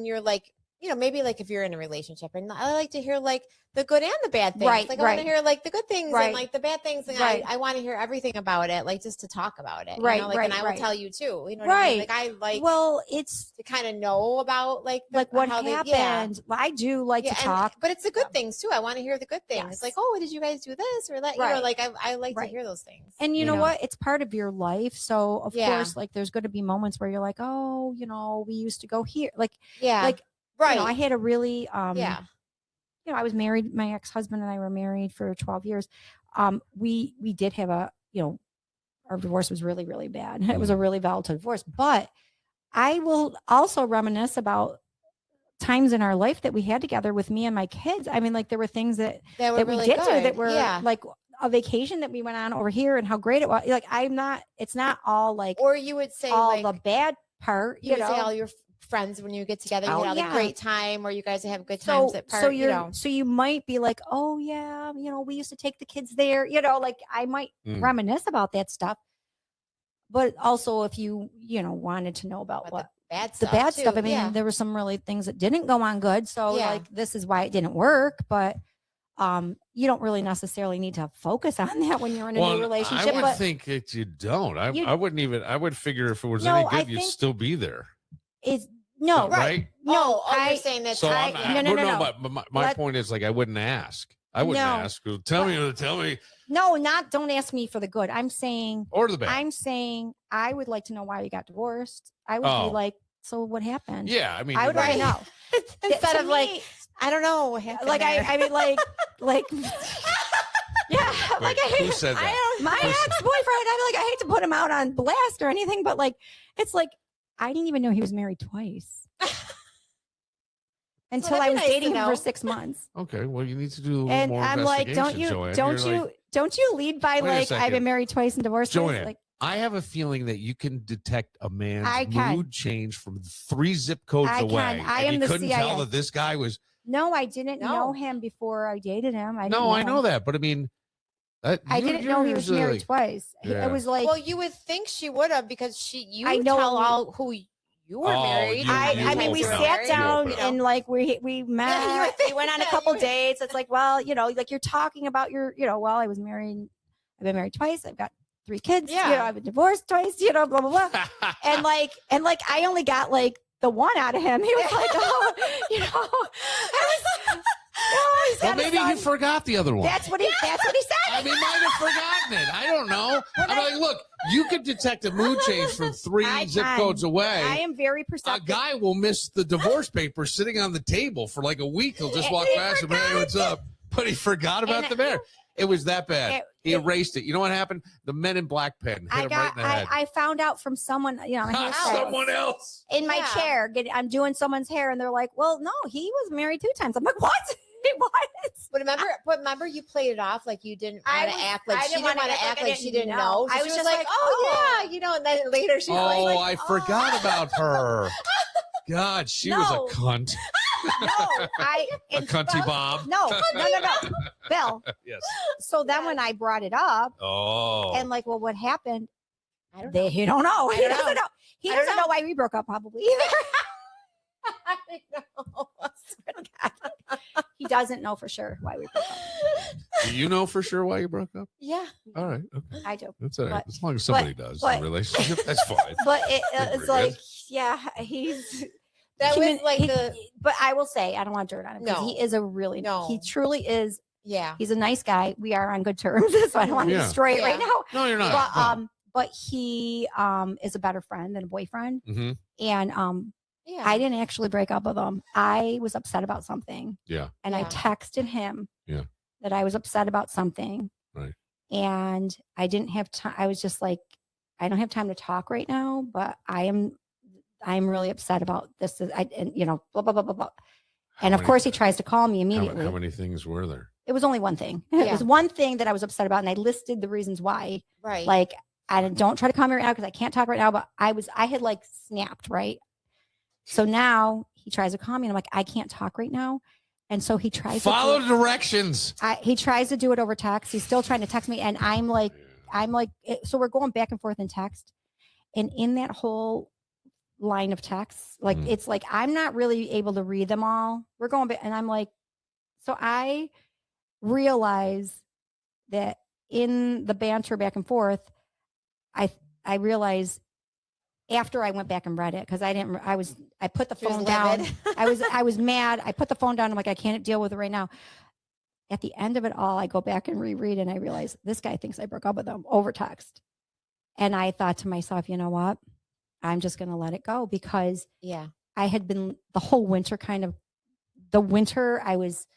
you're like, maybe like if you're in a relationship, and I like to hear like the good and the bad things. Right, like I want to hear like the good things and like the bad things. And I want to hear everything about it, like just to talk about it. Right. And I will tell you too. You know what I mean? Like I like it's to kind of know about like what happened. I do like to talk. But it's the good things too. I want to hear the good things. Yes. Like, oh, did you guys do this or that? Like I like to hear those things. And you know what? It's part of your life. So of course, like there's going to be moments where you're like, oh, we used to go here. Like, right. I had a really, I was married, my ex-husband and I were married for 12 years. We did have our divorce was really, really bad. It was a really volatile divorce, but I will also reminisce about times in our life that we had together with me and my kids. I mean, like there were things that really we did good. do that were like a vacation that we went on over here and how great it was. Like it's not all like, or you would say all like, the bad part, you would say all your friends when you get together, you had a great time, or you guys have good times at parties. So you might be like, oh yeah, we used to take the kids there. Like I might reminisce about that stuff. But also, if you wanted to know about what the bad stuff, I mean, there were some really things that didn't go on good. So like this is why it didn't work. But you don't really necessarily need to focus on that when you're in a new relationship. I would think that you don't. I wouldn't even. I would figure if it was any good, you'd still be there. It's no, right? No, you're saying that. So no. But my point is, like, I wouldn't ask. I wouldn't ask. Tell me. No, don't ask me for the good. I'm saying, or the bad. I'm saying I would like to know why you got divorced. I would be like, so what happened? Yeah, I mean, I would want to know instead of like, I don't know what happened. Like I mean, like. Yeah, wait, like who said that? My ex-boyfriend. I hate to put him out on blast or anything, but like, it's like I didn't even know he was married twice until I was dating him for 6 months. Okay, well, you need to do a little and more I'm like, don't you lead by like I've been married twice and divorced twice? Joanne, like, I have a feeling that you can detect a man's mood change from 3 zip codes away. I am you the couldn't CIA. tell that this guy was. No, I didn't know him before I dated him. I know that, but I mean, I didn't know he was married twice. Yeah. It was like, well, you would think she would have because I know tell all who you were married. I mean, we sat down and like we met. We went on a couple dates. It's like, well, like you're talking about your, well, I was married. I've been married twice. I've got 3 kids. Yeah. I've been divorced twice. Blah blah blah. and like I only got like the one out of him. He was like, well, maybe you forgot the other one. That's what he said. I mean, might have forgotten it. I don't know. I'm like, look, you could detect a mood change from 3 zip codes away. I am very perceptive. A guy will miss the divorce papers sitting on the table for like a week. He'll just walk past him, hey, what's up? But he forgot about the marriage. It was that bad. He erased it. You know what happened? The Men in Black pen hit him right in the head. I found out from someone, someone else in my chair. I'm doing someone's hair, and they're like, "Well, no, he was married 2 times." I'm like, "What?" But remember, you played it off like you didn't want to act like she didn't want to act like she didn't know. So I was just like, "Oh yeah," and then later she was like, I forgot about her. God, she was a cunt. No, a cunty Bob. No, Bill. Yes. So then when I brought it up, and like, well, what happened? I don't know. He don't know. He doesn't know. He doesn't know why we broke up, probably either. I know. He doesn't know for sure why we broke up. Do you know for sure why you broke up? Yeah. All right. Okay. I do. That's all right. As long as somebody does in a relationship, that's fine. But it's like, he's. That was like But I will say, I don't want dirt on him. No. He is he truly is. Yeah. He's a nice guy. We are on good terms. So I don't want to destroy it right now. No, you're not. But he is a better friend than a boyfriend. Mm-hmm. And I didn't actually break up with him. I was upset about something. Yeah. And I texted him that I was upset about something. Right. And I didn't have time. I was just like, I don't have time to talk right now, but I'm really upset about this. And blah, blah, blah, blah, blah. And of course he tries to call me immediately. How many things were there? It was only one thing. It was one thing that I was upset about. And I listed the reasons why. Right. Like, I don't try to call me right now because I can't talk right now, but I had like snapped, right? So now he tries to call me and I'm like, I can't talk right now. And so he tries to directions. He tries to do it over text. He's still trying to text me. And I'm like, so we're going back and forth in text. And in that whole line of texts, like, it's like, I'm not really able to read them all. We're going back. And I'm like, so I realize that in the banter back and forth, I realized after I went back and read it, because I put the phone down. I was mad. I put the phone down. I'm like, I can't deal with it right now. At the end of it all, I go back and reread and I realize this guy thinks I broke up with him over text. And I thought to myself, you know what? I'm just going to let it go because I had been the whole winter I was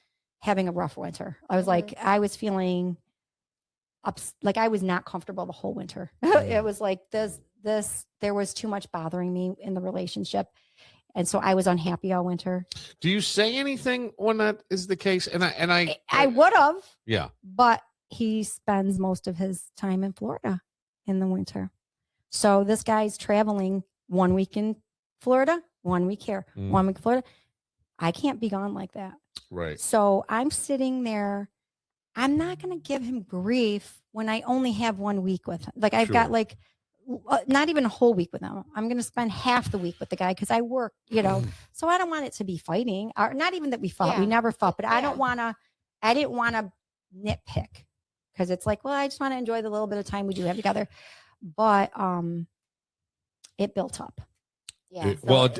having a rough winter. I was like, I was feeling like I was not comfortable the whole winter. It was like there was too much bothering me in the relationship. And so I was unhappy all winter. Do you say anything when that is the case? And I would have. Yeah. But he spends most of his time in Florida in the winter. So this guy's traveling 1 week in Florida, 1 week here, 1 week in Florida. I can't be gone like that. Right. So I'm sitting there. I'm not going to give him grief when I only have 1 week with him. Like I've got like not even a whole week with him. I'm going to spend half the week with the guy because I work, so I don't want it to be fighting or not even that we fought. We never fought, but I don't want to I didn't want to nitpick because it's like, well, I just want to enjoy the little bit of time we do have together. But it built up. Yeah.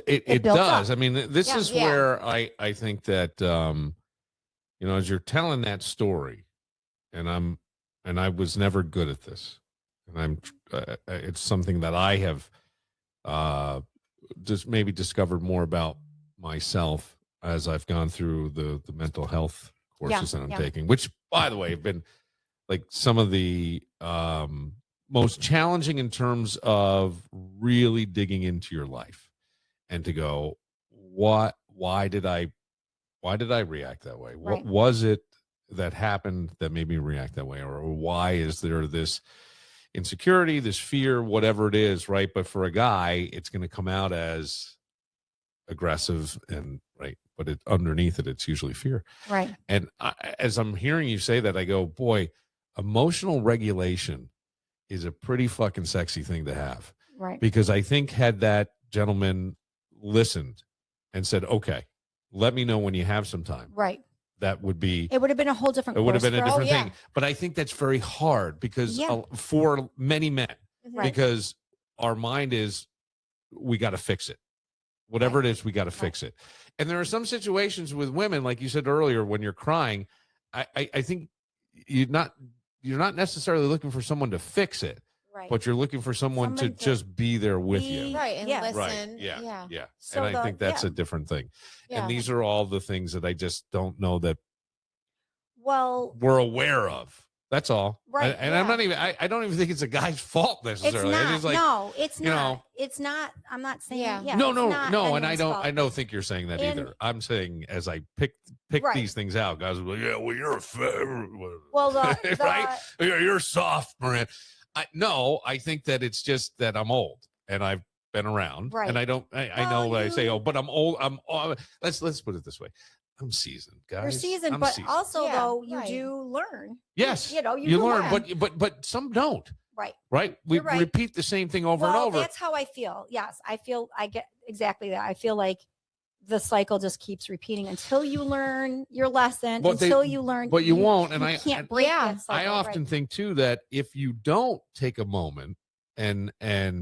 It does. Up. I mean, this is where I think that as you're telling that story, and I was never good at this, and it's something that I have just maybe discovered more about myself as I've gone through the mental health courses that I'm taking, which, by the way, have been like some of the most challenging in terms of really digging into your life and to go, why did I react that way? Right. What was it that happened that made me react that way? Or why is there this insecurity, this fear, whatever it is, right? But for a guy, it's going to come out as aggressive and right. But underneath it, it's usually fear. Right. And as I'm hearing you say that, I go, boy, emotional regulation is a pretty fucking sexy thing to have. Right. Because I think had that gentleman listened and said, okay, let me know when you have some time. Right. It would have been a whole different. It would have been a different thing. But I think that's very hard because for many men, because our mind is, we got to fix it. Whatever it is, we got to fix it. And there are some situations with women, like you said earlier, when you're crying, I think you're not necessarily looking for someone to fix it, but you're looking for someone to just be there with you. Right. And listen. Right. Yeah. So and I think that's a different thing. Yeah. And these are all the things that I just don't know that we're aware of. That's all. Right. And I'm not even, I don't even think it's a guy's fault necessarily. It's not. No, it's not. It's not. I'm not saying. No. And I don't think you're saying that either. I'm saying as I pick these things out, guys will be like, well, you're right? You're soft, Moran. I think that it's just that I'm old and I've been around, and I know what I say. Oh, but I'm old. Let's put it this way. I'm seasoned, guys. You're seasoned, but seasoned. Also though you do learn. Yes, you learn, but some don't. Right. We repeat the same thing over and over. That's how I feel. Yes, I get exactly that. I feel like the cycle just keeps repeating until you learn your lesson. But you won't. And I can't break that cycle. I often think too that if you don't take a moment and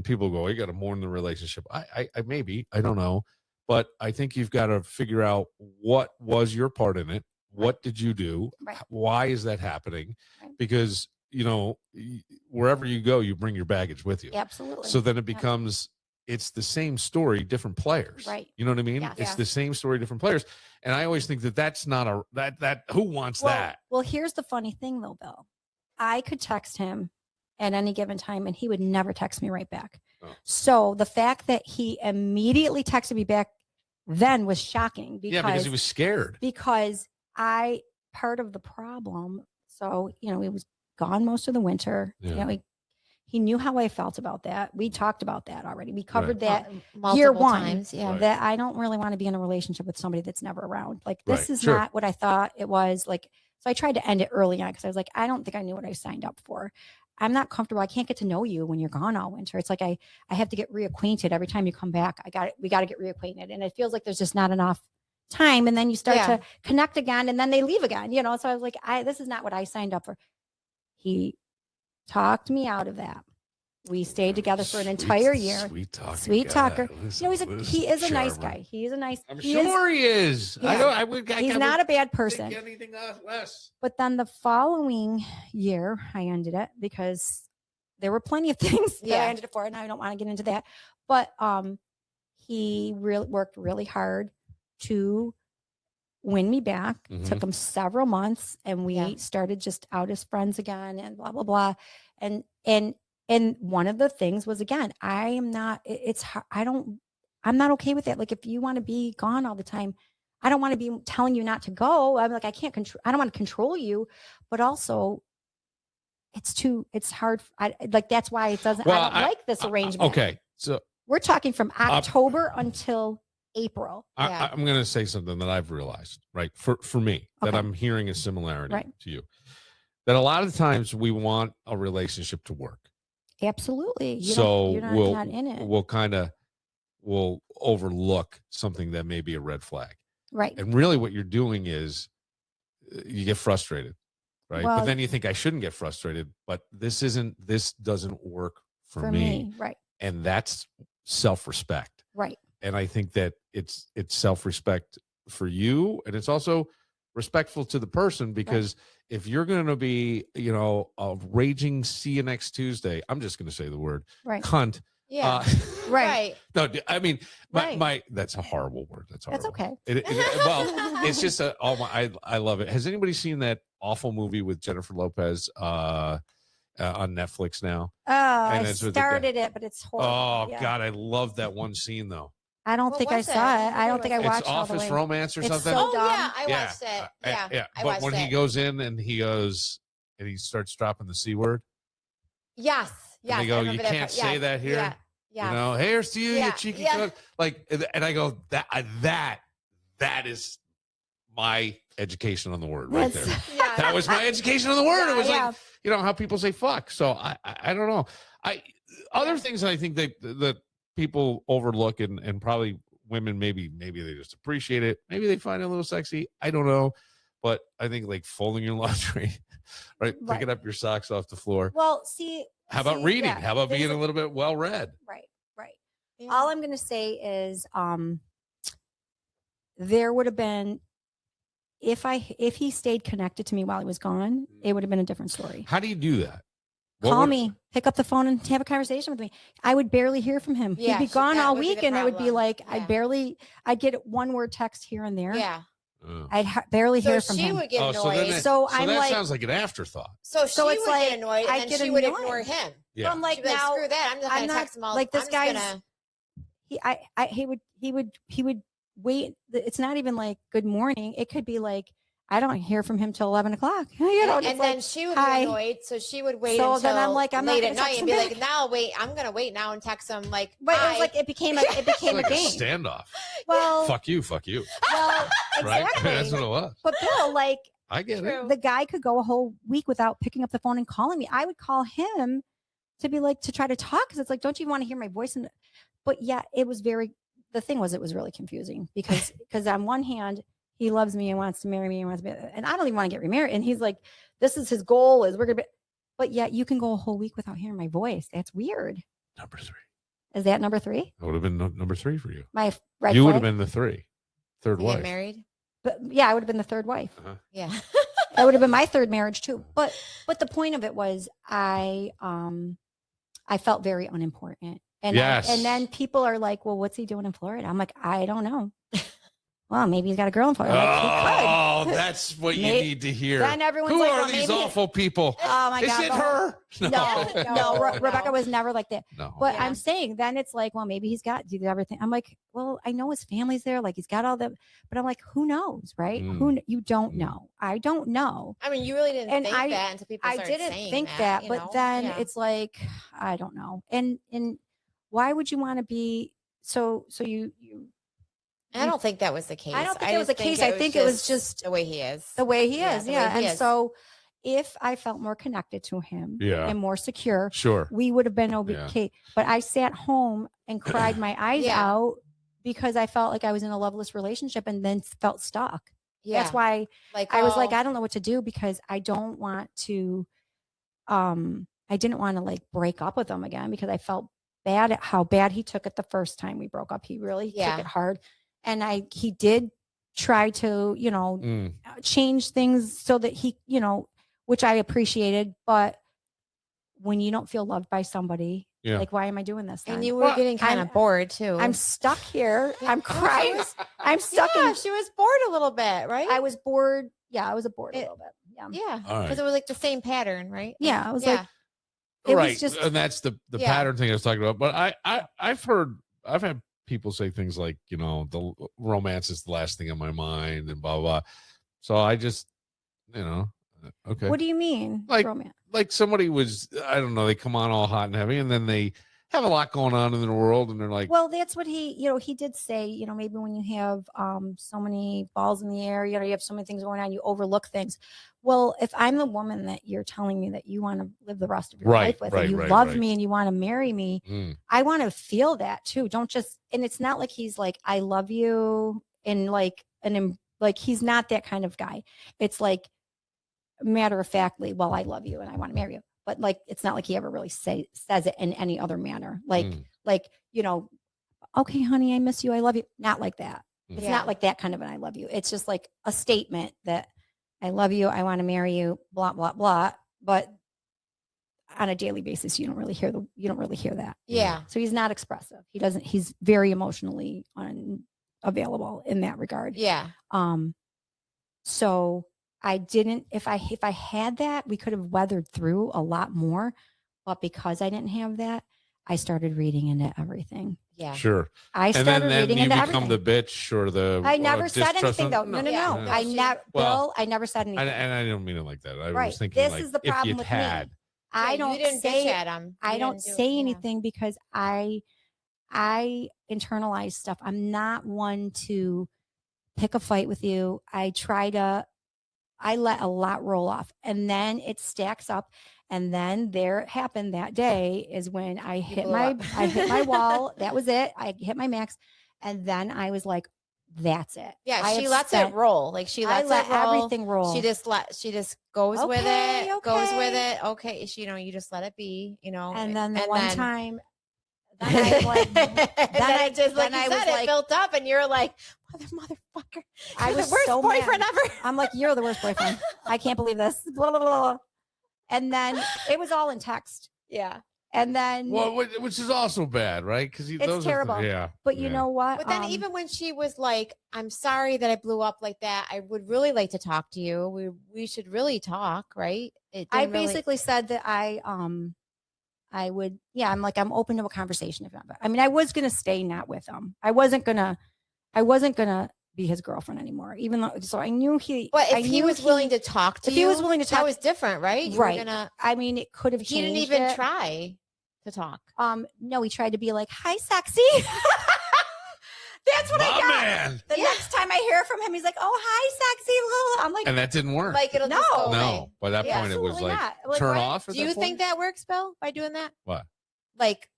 people go, you got to mourn the relationship. I maybe, I don't know. But I think you've got to figure out what was your part in it. What did you do? Right. Why is that happening? Right. Because, wherever you go, you bring your baggage with you. Absolutely. So then it becomes, it's the same story, different players. Right. You know what I mean? Yeah. It's the same story, different players. And I always think that's not that who wants that? Well, here's the funny thing though, Bill. I could text him at any given time and he would never text me right back. So the fact that he immediately texted me back then was shocking because he was scared. Because part of the problem. So, he was gone most of the winter. Yeah. He knew how I felt about that. We talked about that already. We covered that multiple year one. Times, yeah. That I don't really want to be in a relationship with somebody that's never around. Like this is not what I thought it was. Like, so I tried to end it early on because I was like, I don't think I knew what I signed up for. I'm not comfortable. I can't get to know you when you're gone all winter. It's like I have to get reacquainted every time you come back. We got to get reacquainted. And it feels like there's just not enough time. And then you start to connect again and then they leave again, So I was like, this is not what I signed up for. He talked me out of that. We stayed together for an entire year. Sweet talker. He is a nice guy. He is a nice. I'm sure he is. Yeah. He's not a bad person. Think anything less. But then the following year, I ended it because there were plenty of things that I ended it for, and I don't want to get into that. But he worked really hard to win me back. Mm-hmm. Took him several months, and we started just out as friends again, and blah blah blah, and one of the things was, again, I'm not okay with that. Like, if you want to be gone all the time, I don't want to be telling you not to go. I'm like, I don't want to control you, but also it's hard. That's why it doesn't, I don't like this arrangement. Okay. So we're talking from October until April. I'm going to say something that I've realized, right? For me, that I'm hearing a similarity to you, that a lot of times we want a relationship to work. Absolutely. You're not in it. We'll overlook something that may be a red flag. Right. And really what you're doing is you get frustrated, right? Well, but then you think I shouldn't get frustrated, but this doesn't work for me. Right. And that's self-respect. Right. And I think that it's self-respect for you, and it's also respectful to the person, because if you're going to be, a raging see you next Tuesday, I'm just going to say the word cunt. Yeah. Right. No, I mean, my that's a horrible word. That's horrible. That's okay. Well, it's just I love it. Has anybody seen that awful movie with Jennifer Lopez on Netflix now? Oh, I started it, but it's horrible. Oh God, I love that one scene though. I don't think I saw it. I don't think I watched it. It's Office Romance or something. So dumb. Yeah, I watched it. Yeah. But when he goes in and he starts dropping the C word. Yes. And they go, you can't say that here. Yeah. Here's to you, you cheeky cunt. Like, and I go, that is my education on the word right there. That was my education on the word. It was like, how people say fuck. So I don't know. Other things that I think that people overlook, and probably women, maybe they just appreciate it. Maybe they find it a little sexy. I don't know. But I think like folding your laundry, right? Picking up your socks off the floor. Well, see. How about reading? Yeah, how about being a little bit well read? Right. Yeah. All I'm going to say is there would have been, if he stayed connected to me while he was gone, it would have been a different story. How do you do that? Call me, pick up the phone and have a conversation with me. I would barely hear from him. He'd be gone all week, and it would be like, I'd get one word text here and there. Yeah. I'd barely hear from him. She would get annoyed. So that sounds like an afterthooth. So she would get annoyed, and then she would ignore him. Yeah. I'm like, now, screw that. I'm just going to text him all. Like this guy's. He would wait. It's not even like good morning. It could be like, I don't hear from him till 11 o'clock. And then she would be annoyed, so she would wait until then I'm like, I'm late at night and be like, now wait, I'm gonna wait now and text him like. But it was like it became a like game. A standoff. Well, fuck you. Well, exactly. Right? That's what it was. But Bill, like, I get it. The guy could go a whole week without picking up the phone and calling me. I would call him to try to talk, because it's like, don't you want to hear my voice? But yeah, it was really confusing because on one hand, he loves me and wants to marry me and I don't even want to get remarried. And he's like, this is his goal, is we're going to be, but yet you can go a whole week without hearing my voice. That's weird. Number 3. Is that number 3? That would have been number 3 for you. You would have been the third wife. Get married? But yeah, I would have been the third wife. Uh-huh. Yeah. That would have been my third marriage too. But the point of it was I felt very unimportant. And and then people are like, well, what's he doing in Florida? I'm like, I don't know. Well, maybe he's got a girl in Florida. Oh, that's what you need to hear. Then everyone's Who like, are these awful people? Oh my God. Is it her? No. Rebecca was never like that. No. But I'm saying then it's like, well, maybe he's got everything. I'm like, well, I know his family's there. Like he's got all the, but I'm like, who knows, right? You don't know. I don't know. I mean, you really didn't think that until people started saying I didn't think that, but then it's like, I don't know. And why would you want to be so you I don't think that was the case. I don't think it was the case. I think it was just the way he is. The way he is. Yeah. And so if I felt more connected to him and more secure, we would have been okay. Yeah. But I sat home and cried my eyes out because I felt like I was in a loveless relationship and then felt stuck. Yeah. That's why I was like, I don't know what to do, because I don't want to, I didn't want to like break up with him again, because I felt bad at how bad he took it the first time we broke up. He really took it hard. And he did try to, change things so that he, which I appreciated. But when you don't feel loved by somebody, like, why am I doing this then? And you were getting kind of bored too. I'm stuck here. I'm crying. I'm stuck. Yeah, she was bored a little bit, right? I was bored. Yeah, I was bored a little bit. Yeah. Yeah. Because it was like the same pattern, right? Yeah. I was like, it was just, and that's the pattern thing I was talking about. But I've had people say things like, the romance is the last thing on my mind and blah, blah. So I just, okay. What do you mean? Romance? Like somebody was, I don't know, they come on all hot and heavy and then they have a lot going on in their world and they're like, well, that's what he did say, maybe when you have so many balls in the air, you have so many things going on, you overlook things. Well, if I'm the woman that you're telling me that you want to live the rest of your life with, and you love me and you want to marry me, I want to feel that too. Don't just, and it's not like he's like, I love you in like Like, he's not that kind of guy. It's like, matter of factly, well, I love you and I want to marry you. But like, it's not like he ever really says it in any other manner. Like, okay, honey, I miss you. I love you. Not like that. It's not like that kind of an I love you. It's just like a statement that I love you. I want to marry you, blah, blah, blah. But on a daily basis, you don't really hear that. Yeah. So he's not expressive. He's very emotionally unavailable in that regard. Yeah. So I didn't, if I had that, we could have weathered through a lot more. But because I didn't have that, I started reading into everything. Yeah. Sure. I started reading into everything. And then you become the bitch or the I never said anything though. No. Yeah. I never said anything. And I don't mean it like that. I was thinking this like, is the problem with me. I don't say anything because I internalize stuff. I'm not one to pick a fight with you. I let a lot roll off, and then it stacks up. And then there it happened that day is when I hit my wall. That was it. I hit my max. And then I was like, that's it. Yeah. She lets it roll. Like she lets it roll. Everything roll. She just goes with it, goes with it. Okay. You just let it be, And then one time, then it built up and you're like, motherfucker. I was the worst boyfriend ever. I'm like, you're the worst boyfriend. I can't believe this. Blah, blah, blah. And then it was all in text. Yeah. And then, which is also bad, right? Because it's terrible. But you know what? But then even when she was like, "I'm sorry that I blew up like that. I would really like to talk to you. We should really talk, right?" I basically said that I would. Yeah, I'm like, I'm open to a conversation. I was gonna stay not with him. I wasn't gonna be his girlfriend anymore. Even though, so I knew he. But if he was willing to talk to you, he was willing to talk, that was different, right? Right. It could have changed. He didn't even try to talk. No, he tried to be like, "Hi, sexy." That's what I got. Man. The next time I hear from him, he's like, "Oh, hi, sexy." I'm like, and that didn't work. Like it'll just go away. No. By that point, it was like turn off. Do you think that works, Bill? By doing that? What? Like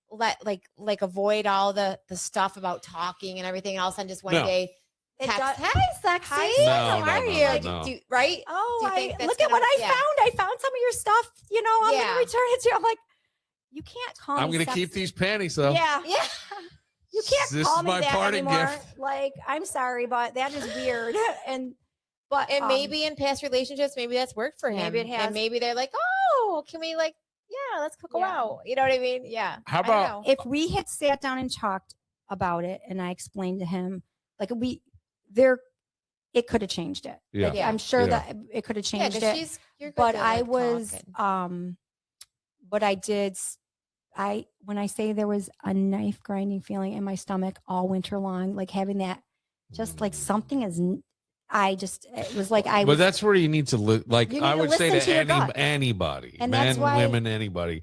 avoid all the stuff about talking and everything else, and just one day. Text, hey, sexy. How are you? Right? Oh, look at what I found. I found some of your stuff. I'm going to return it to you. I'm like, you can't call me I'm going to keep these panties, though. Yeah. You can't call me that party anymore. Gift. Like, I'm sorry, but that is weird. And maybe in past relationships, maybe that's worked for him. Maybe it has. And maybe they're like, oh, can we let's go out. You know what I mean? Yeah. How about if we had sat down and talked about it and I explained to him, like it could have changed it. Yeah. Like, I'm sure that it could have changed it. But I was, but I did. When I say there was a knife grinding feeling in my stomach all winter long, like having that, just like something is. It was like I. But that's where you need to look. Like I would say to anybody, and men, women, anybody,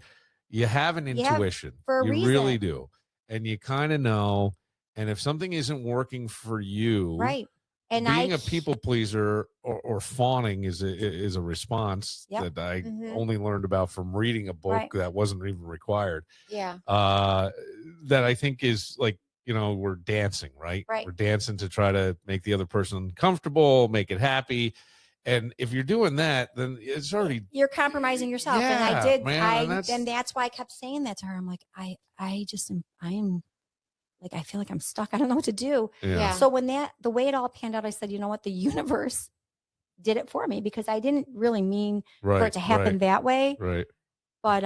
you have an intuition. You really do, and you kind of know. And if something isn't working for you, right? And being a people pleaser or fawning is a response that I only learned about from reading a book that wasn't even required. Yeah. That I think is like, we're dancing, right? We're dancing to try to make the other person comfortable, make it happy. And if you're doing that, then it's already you're compromising yourself. Yeah, and I did. Man, and that's why I kept saying that to her. I'm like, I am. Like, I feel like I'm stuck. I don't know what to do. Yeah. So the way it all panned out, I said, you know what? The universe did it for me because I didn't really mean for it to happen that way. Right. But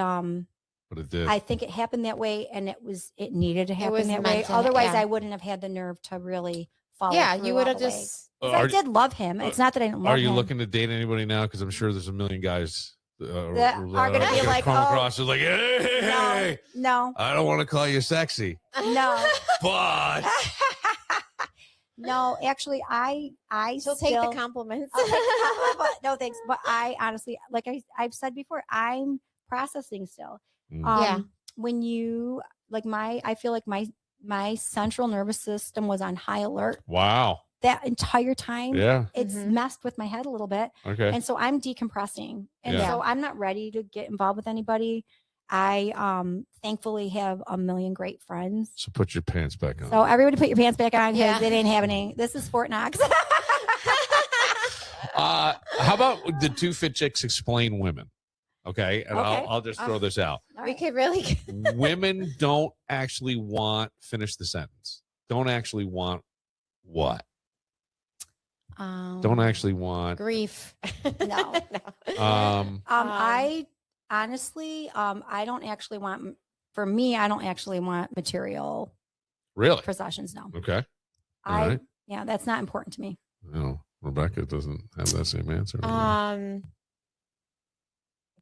it did. I think it happened that way, and it needed to happen that way. Otherwise, I wouldn't have had the nerve to really follow. Yeah, you would have just. I did love him. It's not that I didn't love him. Are you looking to date anybody now? Because I'm sure there's a million guys. That are going to be like, come across like, hey, no, I don't want to call you sexy. No, but no, actually, she'll take the compliments. No, thanks. But I honestly, like I've said before, I'm processing still. When you I feel like my central nervous system was on high alert. Wow. That entire time, it's Mm-hmm. messed with my head a little bit. Okay. And so I'm decompressing. And so I'm not ready to get involved with anybody. I thankfully have a million great friends. So put your pants back on. So everybody put your pants back on because it ain't happening. This is Fort Knox. How about the two fit chicks explain women? Okay, and Okay. I'll just throw this out. We could really. Women don't actually want, finish the sentence. Don't actually want what? Don't actually want grief. No. I honestly, I don't actually want. For me, I don't actually want material. Really? Possessions. No. Okay. All right. Yeah, that's not important to me. No, Rebecca doesn't have that same answer.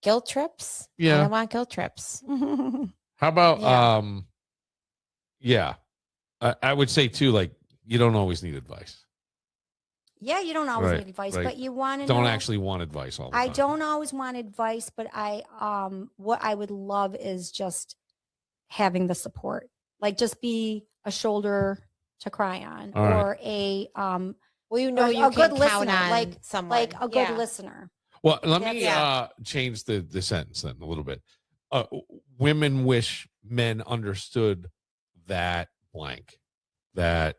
Guilt trips. Yeah. I don't want guilt trips. How about yeah. I would say too, like, you don't always need advice. Yeah, you don't always need advice, but you want to don't actually want advice all the time. I don't always want advice, but what I would love is just having the support. Like, just be a shoulder to cry on, or a well, you know, you a good can listener, count on like someone, like a good listener. Well, let me change the sentence then a little bit. Women wish men understood that blank, that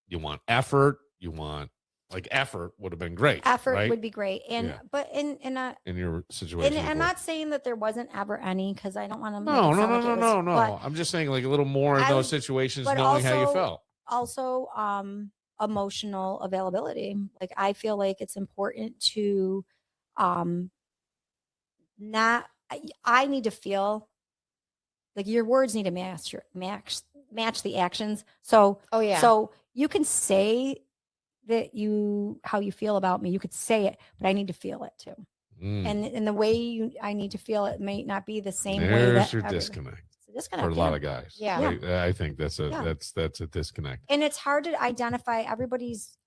you want effort, you want, like, effort would have been great. Effort would be great. And but in your situation. And I'm not saying that there wasn't ever any, because I don't want to No. I'm just saying, like, a little more in those situations, knowing how you felt. Also, emotional availability. Like, I feel like it's important to I need to feel like your words need to match the actions. So so you can say that how you feel about me, you could say it, but I need to feel it too. And the way I need to feel it may not be the same way. There's your disconnect. It's a disconnect for a lot of guys. Yeah. I think that's a disconnect. And it's hard to identify. Everybody's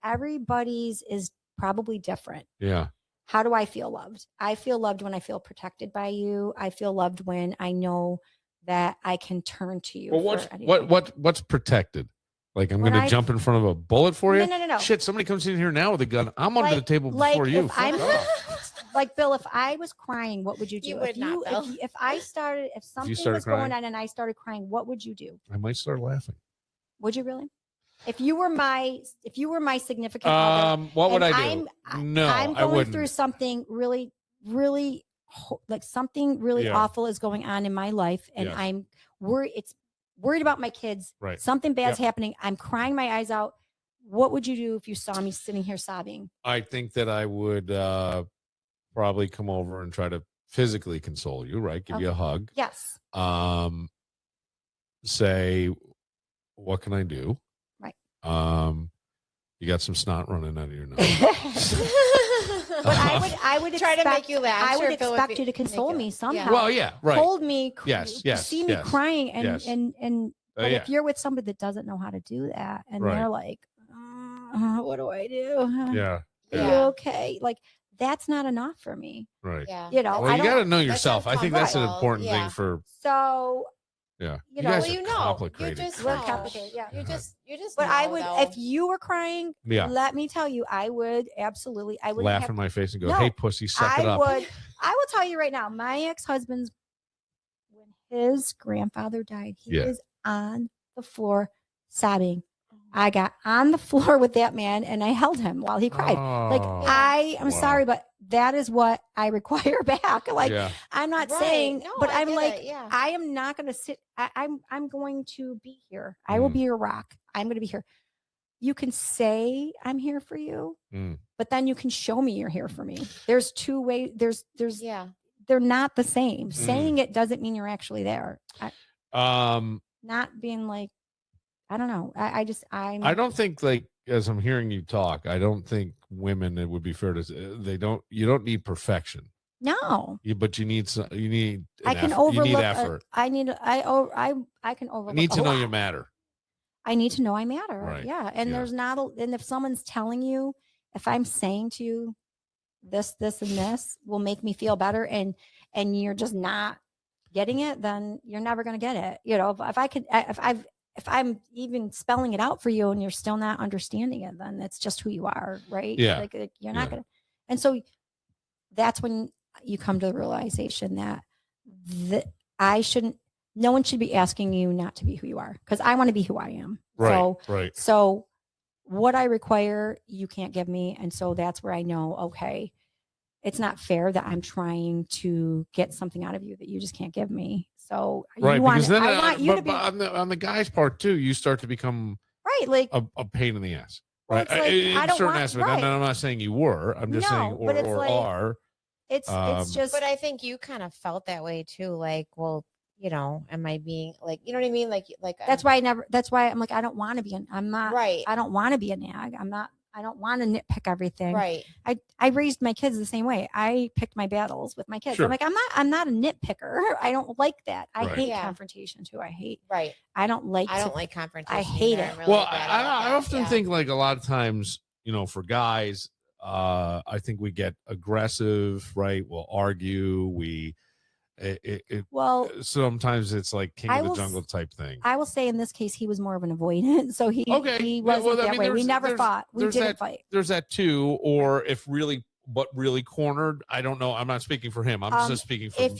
is probably different. Yeah. How do I feel loved? I feel loved when I feel protected by you. I feel loved when I know that I can turn to you. Well, what's protected? Like, I'm going to jump in front of a bullet for you? No. Shit, somebody comes in here now with a gun. I'm under the table before you. Like, Bill, if I was crying, what would you do? You would not, Bill. If something was going on and I started crying, what would you do? I might start laughing. Would you really? If you were my significant other, what would I do? I'm going through something really, really, like, something really awful is going on in my life, and I'm worried. It's worried about my kids. Right. Something bad's happening. I'm crying my eyes out. What would you do if you saw me sitting here sobbing? I think that I would probably come over and try to physically console you, right? Give you a hug. Yes. Say, what can I do? Right. You got some snot running out of your nose. But I would try to make you laugh. I would expect you to console me somehow. Well, yeah, right. Hold me. Yes. See me crying, and but if you're with somebody that doesn't know how to do that, and they're like, what do I do? Yeah. Are you okay? Like, that's not enough for me. Right. Yeah. You know, well, you got to know yourself. I think that's an important thing for. So. Yeah. You know, you just we're complicated. Yeah. You just. But know, I would, though. if you were crying. Yeah. Let me tell you, I would absolutely. I would laugh in my face and go, "Hey, pussy, suck it up." I will tell you right now. My ex-husband's, when his grandfather died, he was on the floor sobbing. I got on the floor with that man and I held him while he cried. I'm sorry, but that is what I require back. Like, I'm not saying, but I'm like, I am not going to sit. I'm going to be here. I will be your rock. I'm going to be here. You can say I'm here for you, but then you can show me you're here for me. There's two ways. They're not the same. Saying it doesn't mean you're actually there. Not being like, I don't know. I don't think, like, as I'm hearing you talk, I don't think women, it would be fair to say, you don't need perfection. No. But you need effort. You need effort. I can overlook. You need to know you matter. I need to know I matter. Right. Yeah. And and if someone's telling you, if I'm saying to you, this, and this will make me feel better, and you're just not getting it, then you're never going to get it. You know, if I'm even spelling it out for you and you're still not understanding it, then it's just who you are, right? Yeah. Like you're not going to. And so that's when you come to the realization that no one should be asking you not to be who you are, because I want to be who I am. Right. So what I require, you can't give me. And so that's where I know, okay, it's not fair that I'm trying to get something out of you that you just can't give me. So right, you want, because then I want you to be on the guy's part too, you start to become right, like a pain in the ass. well, Right. it's like, In I don't certain want, aspects. right. And I'm not saying you were. I'm just saying but it's or like, are. It's just. But I think you kind of felt that way too. Like, well, am I being like, you know what I mean? Like That's why I'm like, I don't want to be I'm not right. I don't want to be a nag. I don't want to nitpick everything. Right. I raised my kids the same way. I picked my battles with my kids. Sure. I'm like, I'm not a nitpicker. I don't like that. I Right. hate confrontation too. Right. I don't like confrontation. I hate either. it. I'm really Well, bad I at often think like a lot of times, for guys, I think we get aggressive, right? We'll argue. Well, sometimes it's like king I of the will jungle type thing. I will say in this case, he was more of an avoidant. So he Okay. wasn't that way. We never fought. We didn't fight. There's that too. Or if really cornered, I don't know. I'm not speaking for him. I'm just speaking for men in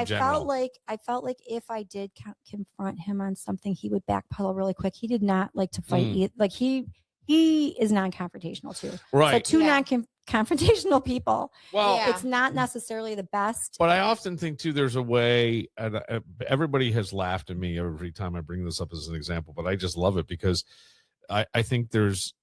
general. I felt like if I did confront him on something, he would backpedal really quick. He did not like to fight. Like he is non-confrontational too. Right. So two non-confrontational people. Well, it's not necessarily the best. But I often think too, there's a way, and everybody has laughed at me every time I bring this up as an example, but I just love it because I think there's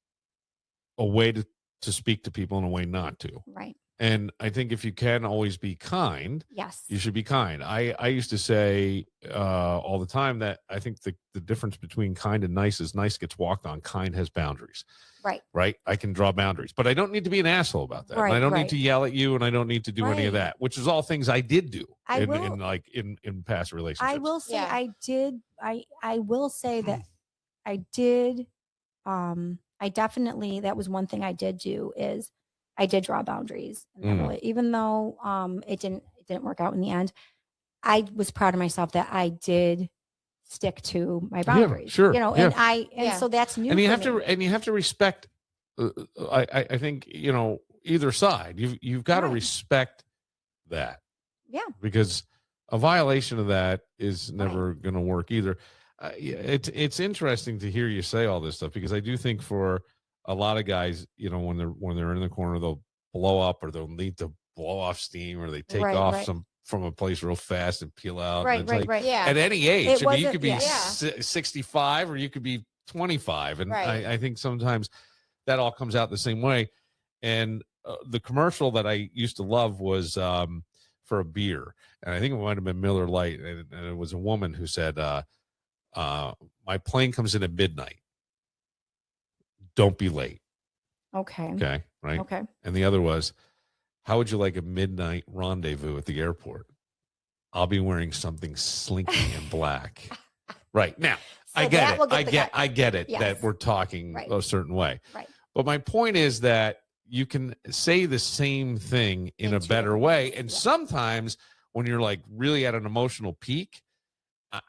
a way to speak to people and a way not to. Right. And I think if you can always be kind, yes, you should be kind. I used to say all the time that I think the difference between kind and nice is nice gets walked on, kind has boundaries. Right. Right. I can draw boundaries, but I don't need to be an asshole about that. Right, and I don't need to yell at you, and I don't need to do any of that, which is all things I did do in past relationships. I will say I did. I will say that I did. I definitely, that was one thing I did do is I did draw boundaries. Even though it didn't work out in the end, I was proud of myself that I did stick to my boundaries. Sure. And so that's new. And you have to respect. I think either side. You've got to respect that. Yeah. Because a violation of that is never going to work either. It's interesting to hear you say all this stuff because I do think for a lot of guys, when they're in the corner, they'll blow up or they'll need to blow off steam or they take off from a place real fast and peel out. Right. Yeah. At any age, you could be 65 or you could be 25. And I think sometimes that all comes out the same way. And the commercial that I used to love was for a beer. And I think it might have been Miller Lite. And it was a woman who said, my plane comes in at midnight. Don't be late. Okay. Okay. Right. Okay. And the other was, how would you like a midnight rendezvous at the airport? I'll be wearing something slinky and black. Right. Now, so I get it that we're talking a certain way. Right. But my point is that you can say the same thing in a better way. And sometimes when you're like really at an emotional peak,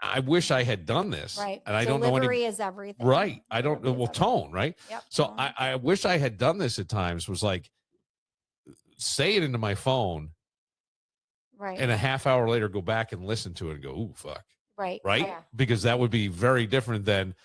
I wish I had done this. Right. And I Delivery don't know is everything. Right. I don't know. Well, tone, right? Yep. So I wish I had done this at times, was like, say it into my phone. Right. And a half hour later, go back and listen to it and go, ooh, fuck. Right. Right. Yeah. Because that would be very different than,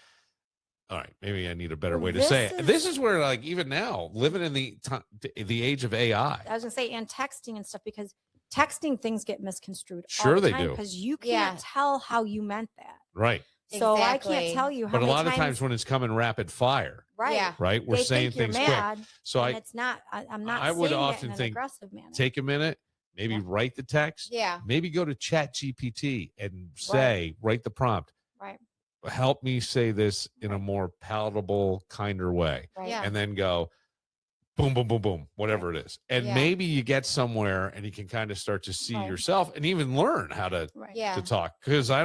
all right, maybe I need a better way to say it. This is where, like, even now, living in the age of AI. I was going to say, and texting and stuff, because texting things get misconstrued. Sure, all the they time do. Because you can't tell how you meant that. Right. So I can't tell you how But a many lot of times when it's coming rapid fire. Right. Yeah. Right. We're saying things quick. So it's not, I'm not I would saying often it in an think, aggressive manner. take a minute, maybe write the text. Yeah. Maybe go to Chat GPT and say, write the prompt. Right. Help me say this in a more palatable, kinder way. Right. Yeah. And then go boom, boom, boom, boom, whatever it is. And maybe you get somewhere and you can kind of start to see yourself and even learn how to talk. Because I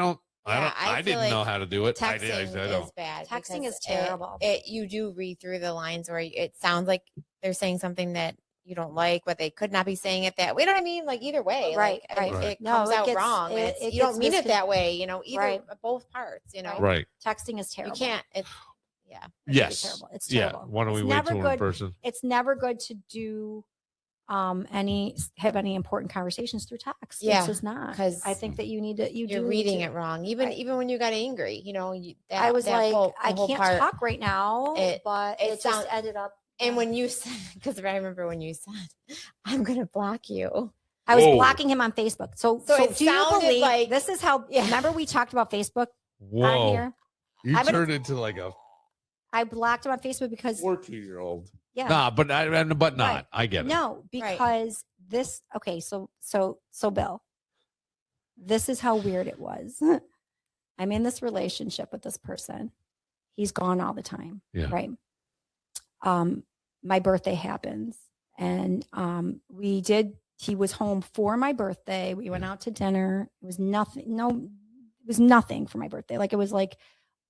didn't know how to do it. Texting is bad. Texting is terrible. You do read through the lines where it sounds like they're saying something that you don't like, but they could not be saying it that way. You know what I mean? Like either way, right. It comes out wrong. You don't mean it that way. Either both parts. Right. Texting is terrible. You can't. Yes. Terrible. It's terrible. Why don't we wait till we're in person? It's never good to do have any important conversations through text. Yeah, it's just not, because I think that you're reading it wrong. Even when you got angry, I was like, I can't part, talk right now, but it just ended up. And when you said, because I remember when you said, I'm gonna block you, I was blocking him on Facebook. So it do you believe like this is how? Remember we talked about Facebook on here? You turned into like a I blocked him on Facebook because 14-year-old. Yeah. Nah, but not. Right. I get it. No, because this. Okay, so Bill, this is how weird it was. I'm in this relationship with this person. He's gone all the time. Yeah. Right. My birthday happens, and he was home for my birthday. We went out to dinner. It was nothing. No, it was nothing for my birthday. Like, it was like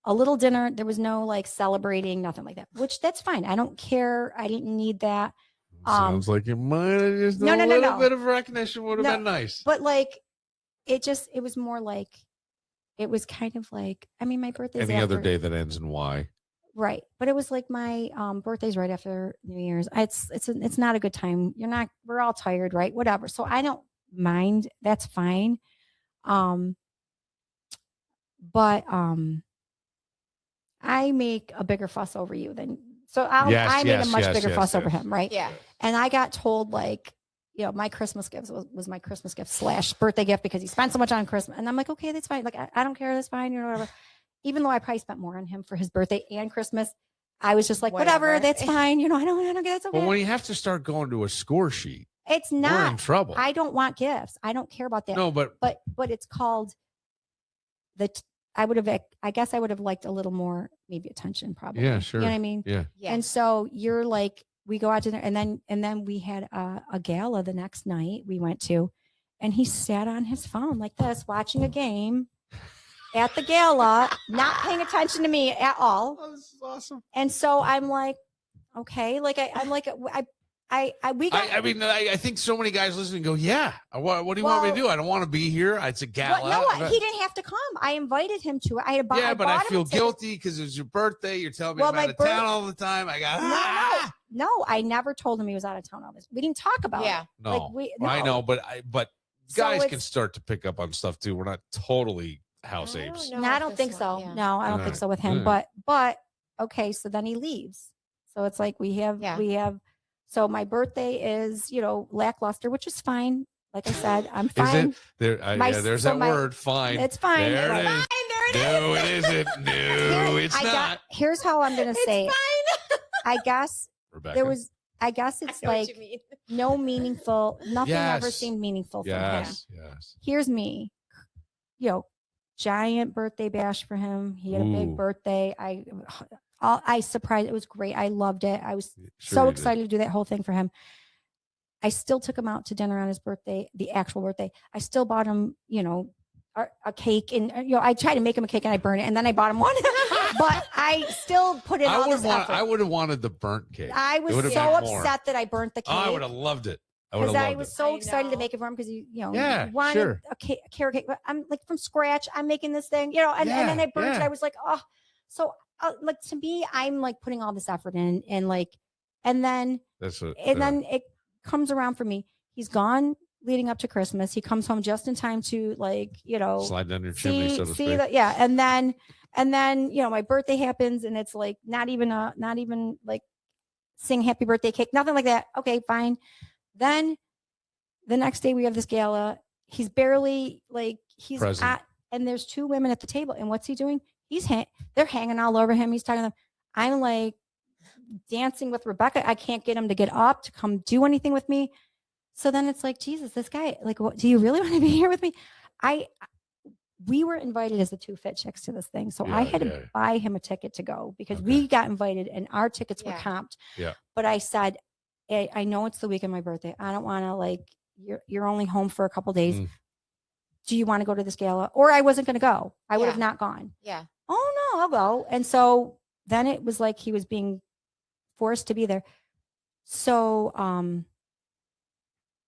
a little dinner. There was no like celebrating, nothing like that, which that's fine. I don't care. I didn't need that. Sounds like you might have just a little bit of recognition would have been nice. But like, it was more like, it was kind of like, I mean, my birthday's any other day that ends in Y. Right. But it was like my birthday's right after New Year's. It's not a good time. We're all tired, right? Whatever. So I don't mind. That's fine. But I make a bigger fuss over you than I made a much bigger fuss over him, right? Yeah. And I got told, like, my Christmas gift was my Christmas gift / birthday gift because he spent so much on Christmas. And I'm like, okay, that's fine. Like, I don't care. That's fine. Whatever. Even though I probably spent more on him for his birthday and Christmas, I was just like, whatever, that's fine. I don't get that's okay. But when you have to start going to a score sheet, it's not, we're in trouble. I don't want gifts. I don't care about that. No, but it's called I guess I would have liked a little more, maybe attention, probably. Yeah, sure. You know what I mean? Yeah. And so you're like, we go out to dinner, and then we had a gala the next night we went to, and he sat on his phone like this, watching a game at the gala, not paying attention to me at all. Oh, this is awesome. And so I'm like, okay, like I think so many guys listening go, yeah. What do you want me to do? I don't want to be here. It's a gala. No, he didn't have to come. I invited him to it. I feel guilty because it was your birthday. You're telling me I'm out of town all the time. No, I never told him he was out of town all this. We didn't talk about it. No, I know, but guys can start to pick up on stuff too. We're not totally house apes. No, I don't think so. Yeah. No, I don't think so with him. But okay, so then he leaves. So it's like we have. So my birthday is, lackluster, which is fine. Like I said, I'm fine. Is it there? There's that word. Fine. It's fine. There it is. No, it isn't. No, it's not. Here's how I'm gonna say it. I guess Rebecca. there was. I guess it's like no meaningful. Nothing ever seemed meaningful for him. Yes. Here's me. Giant birthday bash for him. He had a big birthday. I surprised. It was great. I loved it. I was so excited to do that whole thing for him. I still took him out to dinner on his birthday, the actual birthday. I still bought him, a cake, and I tried to make him a cake and I burned it, and then I bought him one. But I still put in all this effort. I would have wanted the burnt cake. I was so upset that I burnt the cake. I would have loved it. Because I was so excited to make it for him because he wanted a carrot cake. But I'm like, from scratch, I'm making this thing, and then I burnt it. I was like, oh, so like, to me, I'm like putting all this effort in, and then it comes around for me. He's gone leading up to Christmas. He comes home just in time to slide down your chimney, so to speak. And then my birthday happens, and it's like not even like sing happy birthday cake, nothing like that. Okay, fine. Then the next day we have this gala. He's barely he's present. And there's two women at the table, and what's he doing? They're hanging all over him. He's talking to them. I'm like dancing with Rebecca. I can't get him to get up to come do anything with me. So then it's like, Jesus, this guy, like, what, do you really want to be here with me? We were invited as the two fit chicks to this thing. So I had to buy him a ticket to go because we got invited and our tickets were comped. Yeah. But I said, I know it's the week of my birthday. I don't want to you're only home for a couple days. Do you want to go to this gala? Or I wasn't going to go. I would have not gone. Yeah. Oh no, I'll go. And so then it was like he was being forced to be there. So I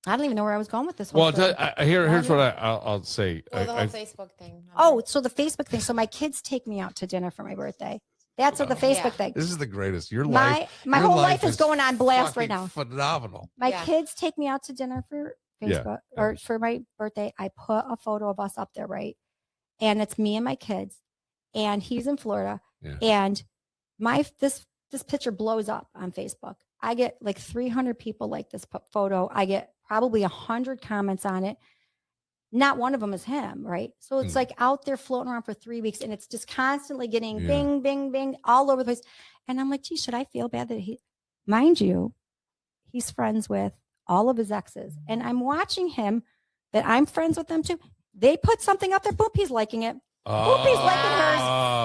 don't even know where I was going with this whole thing. Here's what I'll say. The whole Facebook thing. So the Facebook thing. So my kids take me out to dinner for my birthday. That's what the Facebook thing. This is the greatest. Your my life. My your whole life life is going on blast right now. Phenomenal. My kids take me out to dinner for Facebook or for my birthday. I put a photo of us up there, right? And it's me and my kids, and he's in Florida, and this picture blows up on Facebook. I get like 300 people like this photo. I get probably 100 comments on it. Not one of them is him, right? So it's like out there floating around for 3 weeks, and it's just constantly getting bing, bing, bing all over the place. And I'm like, gee, should I feel bad that mind you, he's friends with all of his exes, and I'm watching him that I'm friends with them too. They put something up there, boop, he's liking it. Boopy's liking hers.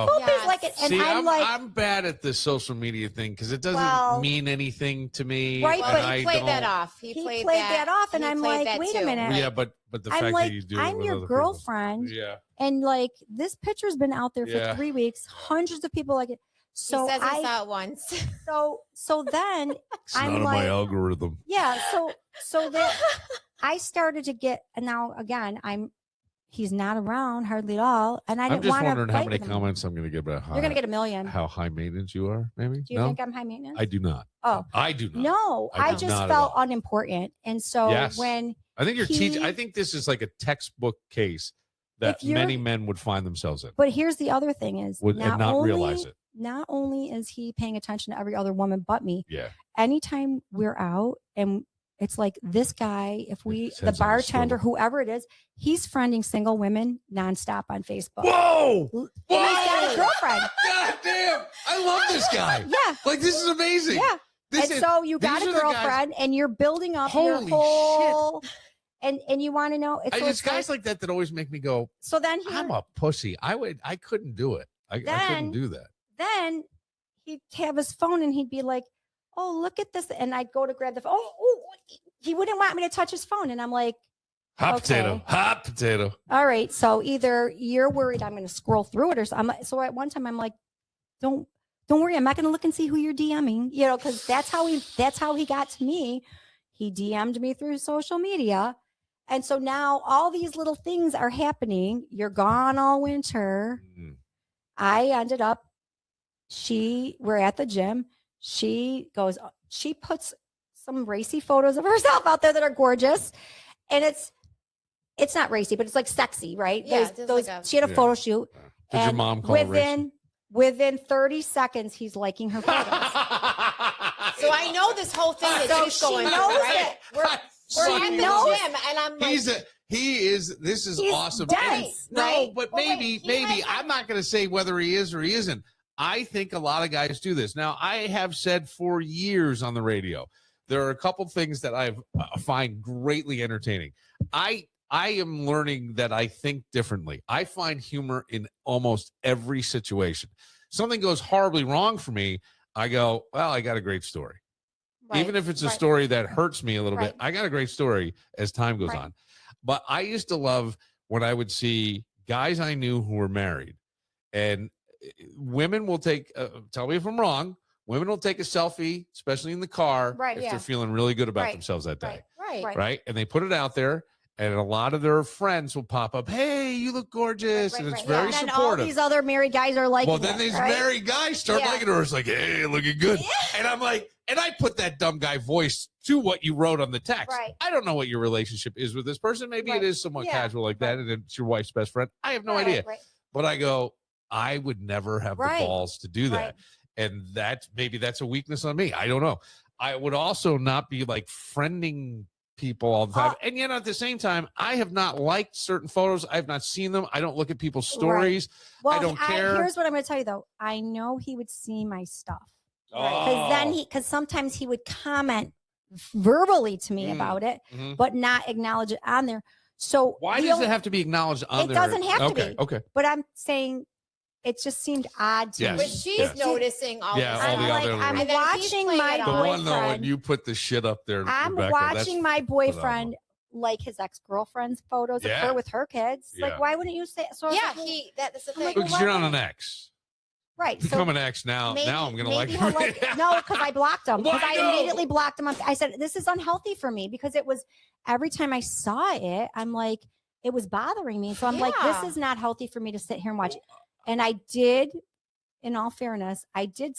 Boopy's like it. And see, I'm bad at this social media thing because it doesn't mean anything to me. Right, but he played that off. He played that off, and I'm like, wait a minute. Yeah, but the fact that you do, I'm your girlfriend. Yeah, and like this picture's been out there for 3 weeks. Hundreds of people like it. So he says he saw it once. So then I'm not like, my algorithm. Yeah. So that I started to get, and now again he's not around hardly at all. And I didn't want to. I'm just wondering how many comments I'm going to get about You're going to get 1 million. How high maintenance you are, maybe? Do you think I'm high maintenance? I do not. Oh. I do not. No, I just felt unimportant. And so when I think you're teaching, I think this is like a textbook case that many men would find themselves in. But here's the other thing is and not realize it. Not only is he paying attention to every other woman but me. Yeah. Anytime we're out and it's like this guy, the bartender, whoever it is, he's friending single women nonstop on Facebook. Whoa! And he's got a girlfriend. God damn! I love this guy. Yeah. Like, this is amazing. Yeah. So you got a girlfriend and you're building up your whole... Shit. And you want to know... It's guys like that always make me go, so then I'm a pussy. I couldn't do it. I couldn't do that. Then he'd have his phone and he'd be like, oh, look at this. And I'd go to grab the phone. Oh, he wouldn't want me to touch his phone. And I'm like, hot potato. All right. So either you're worried I'm going to scroll through it or something. So at one time I'm like, don't worry. I'm not going to look and see who you're DMing, because that's how he got to me. He DM'd me through social media. And so now all these little things are happening. You're gone all winter. Mm-hmm. I ended up, we're at the gym. She puts some racy photos of herself out there that are gorgeous. And it's not racy, but it's like sexy, right? Yeah, she had a photo shoot. Did your mom call within 30 seconds, he's liking her photos. So I know this whole thing that she's going through, right? We're at the gym, and I'm like, this is awesome. Dense, right? No, but maybe I'm not going to say whether he is or he isn't. I think a lot of guys do this. Now, I have said for years on the radio, there are a couple things that I find greatly entertaining. I am learning that I think differently. I find humor in almost every situation. Something goes horribly wrong for me, I go, well, I got a great story. Right. Even if it's a story that hurts me a little bit, I got a great story as time goes on. But I used to love when I would see guys I knew who were married, and women will take, tell me if I'm wrong, women will take a selfie, especially in the car, if they're feeling really good about themselves that day. Right. And they put it out there, and a lot of their friends will pop up, hey, you look gorgeous. And it's very supportive. And all these other married guys are like, well, then these married guys start liking her. It's like, hey, looking good. Yeah. And I'm like, and I put that dumb guy voice to what you wrote on the text. Right. I don't know what your relationship is with this person. Maybe it is somewhat casual like that, and it's your wife's best friend. I have no idea. But I go, I would never have the balls to do that. And maybe that's a weakness on me. I don't know. I would also not be like friending people all the time. And yet at the same time, I have not liked certain photos. I have not seen them. I don't look at people's stories. Well, I don't care. Here's what I'm going to tell you though. I know he would see my stuff. Because sometimes he would comment verbally to me about it, but not acknowledge it on there. So why does it have to be acknowledged on there? It doesn't have to be. Okay. But I'm saying it just seemed odd to me. But she's noticing all this. I'm watching my boyfriend. The one though, when you put the shit up there, I'm Rebecca, watching my boyfriend like his ex-girlfriend's photos of her with her kids. Like, why wouldn't you say so? Yeah, that's the thing. Because you're not an ex. Right. Become an ex now. Now I'm going to like him. No, because I blocked him. Because I immediately blocked him. I said, this is unhealthy for me because it was every time I saw it, I'm like, it was bothering me. So I'm like, this is not healthy for me to sit here and watch. And I did in all fairness, I did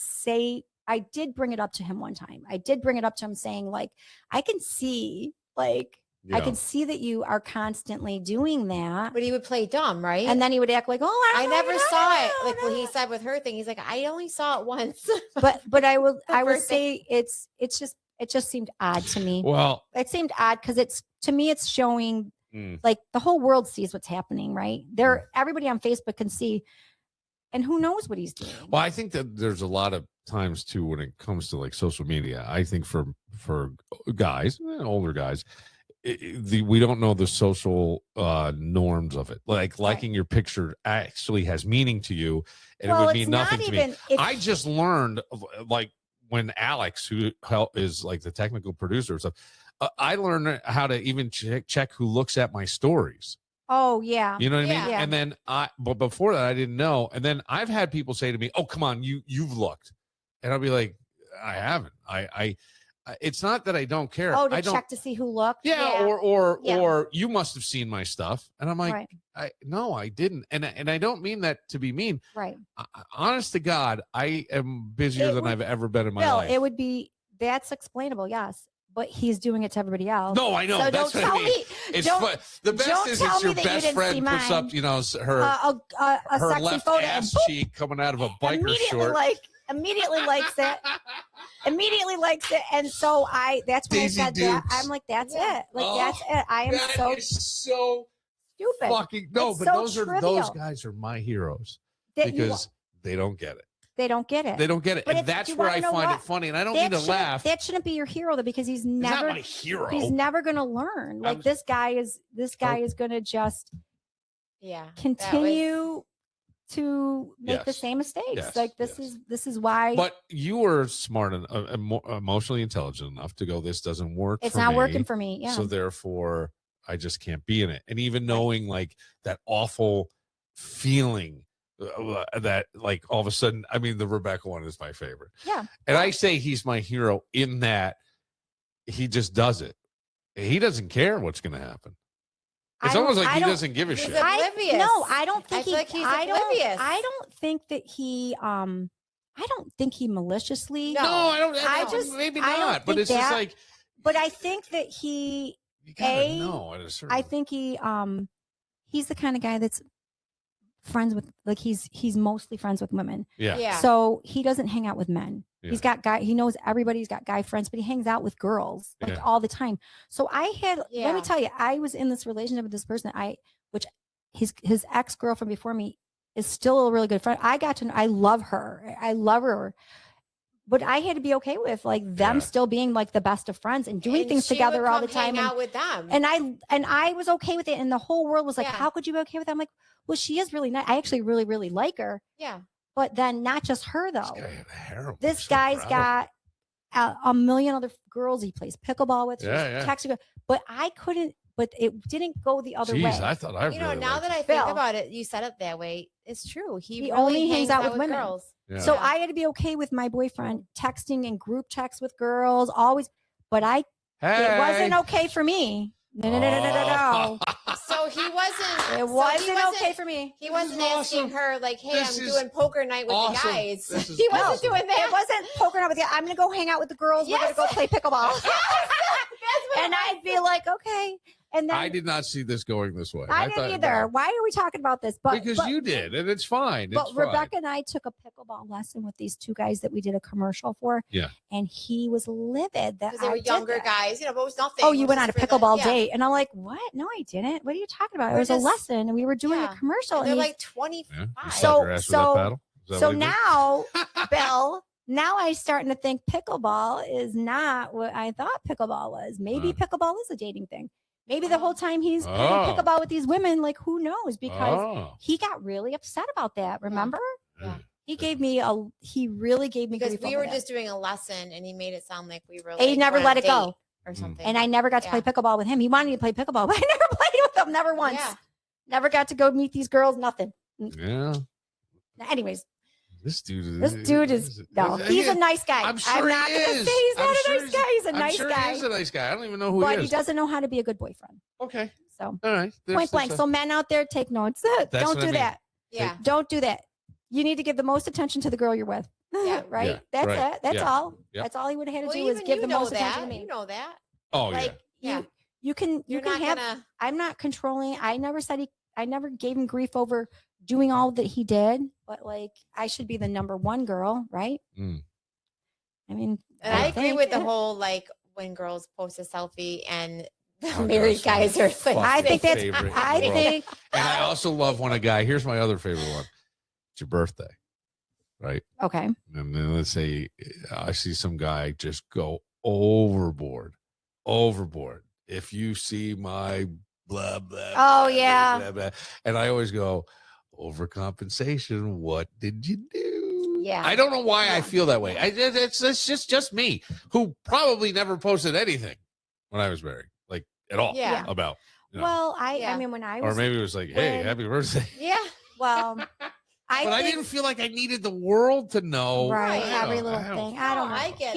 bring it up to him one time. I did bring it up to him saying, like, I can see, like, I can see that you are constantly doing that. But he would play dumb, right? And then he would act like, oh, I never saw it. Like what he said with her thing. He's like, I only saw it once. but I would say it just seemed odd to me. Well, it seemed odd because to me it's showing like the whole world sees what's happening, right? Everybody on Facebook can see, and who knows what he's doing. Well, I think that there's a lot of times too when it comes to like social media. I think for guys, older guys, we don't know the social norms of it. Like liking your picture actually has meaning to you, and it would mean nothing to me. I just learned, like when Alex, who is like the technical producer, stuff, I learned how to even check who looks at my stories. Oh yeah, you know what I mean. Yeah. And then but before that, I didn't know. And then I've had people say to me, "Oh, come on, you've looked," and I'll be like, "I haven't. I it's not that I don't care. Oh, to I don't check to see who looked. Yeah, or you must have seen my stuff." And I'm like, no, I didn't. And I don't mean that to be mean. Right. Honest to God, I am busier than I've ever been in my life. It would be, that's explainable, yes. But he's doing it to everybody else. No, I know. So that's what I mean. It's fun. The best is it's your best friend puts up, you know, her her left photo ass cheek coming out of a biker short. Immediately likes it. Immediately likes it. And so that's when Daisy I said Dukes. that. I'm like, that's it. Like, that's it. I am so stupid. Fucking no, it's but so those guys are my heroes because they don't get it. They don't get it. They don't get it. But and that's where I find it funny. And I don't mean to laugh. That shouldn't be your hero though, because he's never not my hero. He's never gonna learn. Like this guy is gonna just continue to make the same mistakes. Yes, like this is why. But you were smart and emotionally intelligent enough to go, this doesn't work. It's not working for me. Yeah. So therefore I just can't be in it. And even knowing like that awful feeling that like all of a sudden, I mean, the Rebecca one is my favorite. Yeah. And I say he's my hero in that he just does it. He doesn't care what's going to happen. It's almost like he doesn't give a shit. Oblivious. I don't think he's oblivious. I don't think that he I don't think he maliciously. No, I don't. Maybe not. But it's just like. But I think that he. You gotta know at a certain. I think he's the kind of guy that's friends with, like, he's mostly friends with women. Yeah. So he doesn't hang out with men. Yeah. He's got he knows everybody. He's got guy friends, but he hangs out with girls like all the time. So let me tell you, I was in this relationship with this person which his ex-girlfriend before me is still a really good friend. I love her. But I had to be okay with like them still being like the best of friends and doing things together all the time. Hang out with them. And I was okay with it. And the whole world was like, how could you be okay with that? I'm like, well, she is really nice. I actually really, really like her. Yeah. But then not just her though. This guy's got a million other girls he plays pickleball with. But I couldn't. But it didn't go the other way. I thought I really now that I think about it, you said it that way. It's true. He really only hangs out with women. Girls. Yeah. So I had to be okay with my boyfriend texting in group texts with girls always. But it wasn't okay for me. No. So he wasn't. It wasn't okay for me. He wasn't asking her like, "Hey, I'm doing poker night with the guys." He wasn't doing that. It wasn't poker night with you. I'm gonna go hang out with the girls. We're gonna go play pickleball. And I'd be like, okay. And then I did not see this going this way. I didn't either. Why are we talking about this? Because you did, and it's fine. But Rebecca and I took a pickleball lesson with these two guys that we did a commercial for. Yeah. And he was livid that they were younger guys, but it was nothing. Oh, you went on a pickleball date. And I'm like, what? No, I didn't. What are you talking about? It was a lesson and we were doing a commercial. And they're like 25. So now, Bill, now I'm starting to think pickleball is not what I thought pickleball was. Maybe pickleball is a dating thing. Maybe the whole time he's playing pickleball with these women, like who knows? Because he got really upset about that. Remember? Yeah. He really gave me because grief we were that. just doing a lesson and he made it sound like we were. He never let it go or something. And I never got to play pickleball with him. He wanted me to play pickleball, but I never played with him. Never once. Yeah. Never got to go meet these girls. Nothing. Yeah. Anyways. This dude is he's a nice guy. I'm sure I'm not he gonna is. say he's not a nice guy. He's a nice guy. He is a nice guy. I don't even know who he is. But he doesn't know how to be a good boyfriend. Okay. So all right. Point blank. So men out there, take notes. Don't do that. Yeah. Don't do that. you need to give the most attention to the girl you're with. Yeah. Right. Yeah, That's right. it. That's Yeah. all. Yep. That's all he would have had to do Well, is give the most attention to that. me. You know that. Oh Like, yeah. you can You're can not have. gonna. I'm not controlling. I never said I never gave him grief over doing all that he did. But like, I should be the number one girl, right? Mm. I mean, And I agree with the whole like when girls post a selfie and the married guys are like. I think that's. favorite I in the world. think. And I also love when a guy. Here's my other favorite one. It's your birthday, right? Okay. And then let's say I see some guy just go overboard. If you see my blah blah. Oh blah, yeah. blah, blah, and I always go overcompensation. What did you do? Yeah. I don't know why I feel that way. It's just me who probably never posted anything when I was married, like at all. Yeah. About. You know. Well, I mean, when I was, or maybe it was like, hey, happy birthday. Yeah. well, I didn't feel like I needed the world to know. Right, Right. every little thing. I don't know. I get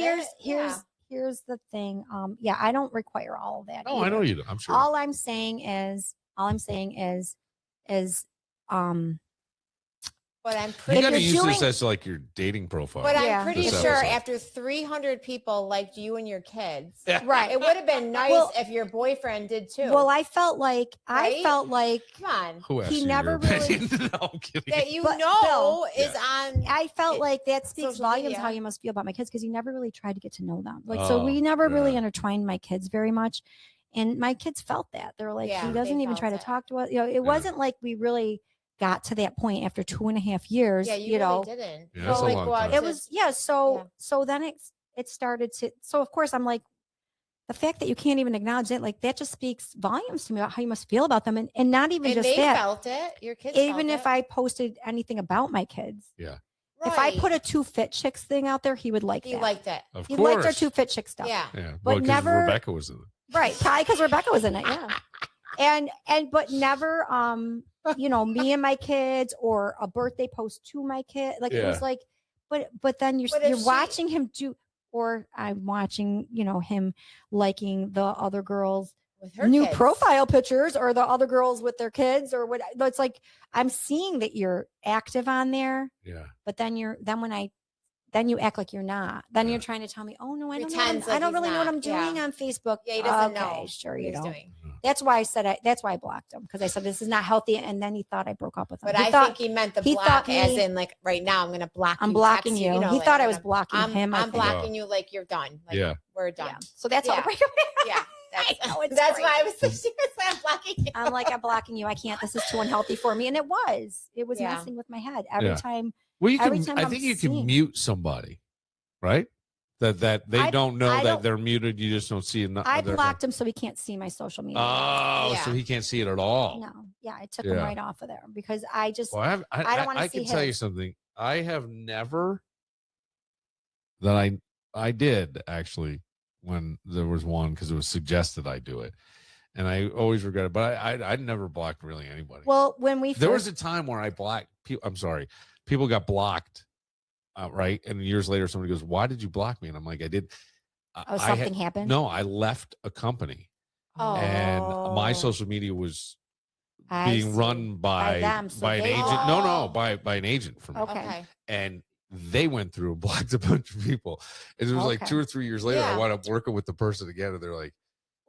Here's the thing. Yeah, I don't require all of that. No, I know you do. I'm sure. All I'm saying is, But I'm You pretty. got to you're use this doing- as like your dating profile. But Yeah. I'm pretty This sure episode. after 300 people liked you and your kids, right. it would have been nice Well- if your boyfriend did too. Well, I felt like Right? come on, Who asked he you never your really- opinion? No, I'm kidding. that you But know Bill- is on. I felt like that speaks social volumes media. how you must feel about my kids because you never really tried to get to know them. Like, so we never yeah. really intertwined my kids very much. And my kids felt that. They were like, Yeah, he they doesn't even felt try to it. talk to us. You know, it wasn't like we really got to that point after 2.5 years. Yeah, you know, really didn't. Yeah, You that's a like long go out time. it to- was so then it started to, so of course I'm like, the fact that you can't even acknowledge it, like that just speaks volumes to me about how you must feel about them. And not even and just they that, felt it. Your kids. even felt if it. I posted anything about my kids, Yeah, if I Right. put a 2 fit chicks thing out there, he would like he that. liked it. of He course. liked our 2 fit chick stuff. Yeah. Yeah, but well, 'cause never- Rebecca was in it. Right. Probably because Rebecca was in it. Yeah. And but never me and my kids or a birthday post to my kid. Like it was Yeah. like, but then But if you're she- watching him do, or I'm watching, him liking the other girls' With her new kids. profile pictures or the other girls with their kids or what. It's like I'm seeing that you're active on there, Yeah, but then you act like you're not. Then Yeah. you're trying to tell me, oh no, I don't know. Pretends I like don't he's really know what not. I'm doing Yeah. on Facebook. Yeah, he doesn't Okay, know sure, what you he's don't. doing. That's why I said that's why I blocked him because I said this is not healthy, and then he thought I broke up with him. But He I thought, think he meant the he block thought as me- in like right now I'm gonna block I'm you. blocking text you. know, He like, thought I I'm was gonna- blocking him. I I'm think. blocking you like you're done. Like Yeah. we're done. Yeah. So that's how Yeah. the breakup. Yeah. I know, it's That's great. why I was like, seriously, I'm blocking you. I'm like, I'm blocking you. I can't. This is too unhealthy for me, and it was. It was Yeah. messing with my head every Yeah. time. well, you Every can. time I I'm think you can seeing- mute somebody, right? That they I- don't know I that don't- they're muted. You just don't see it. I blocked him so he can't see my social media. Oh, Yeah. so he can't see it at all. No, yeah, I took him Yeah. right off of there because I just Well, I don't wanna I see can tell you his. something. I have never that I did actually when there was one because it was suggested I do it, and I always regret it. But I never blocked really anybody. well when we there was first, a time where I blocked people. I'm sorry, people got blocked, right? And years later, somebody goes, "Why did you block me?" And I'm like, "I did." oh something happened. No, I left a company, and my social media was I being see. run by them, so by an they- agent. No, by an agent for me. Okay. And they went through and blocked a bunch of people. And it was like Okay. 2 or 3 years later, I Yeah. wound up working with the person again, and they're like,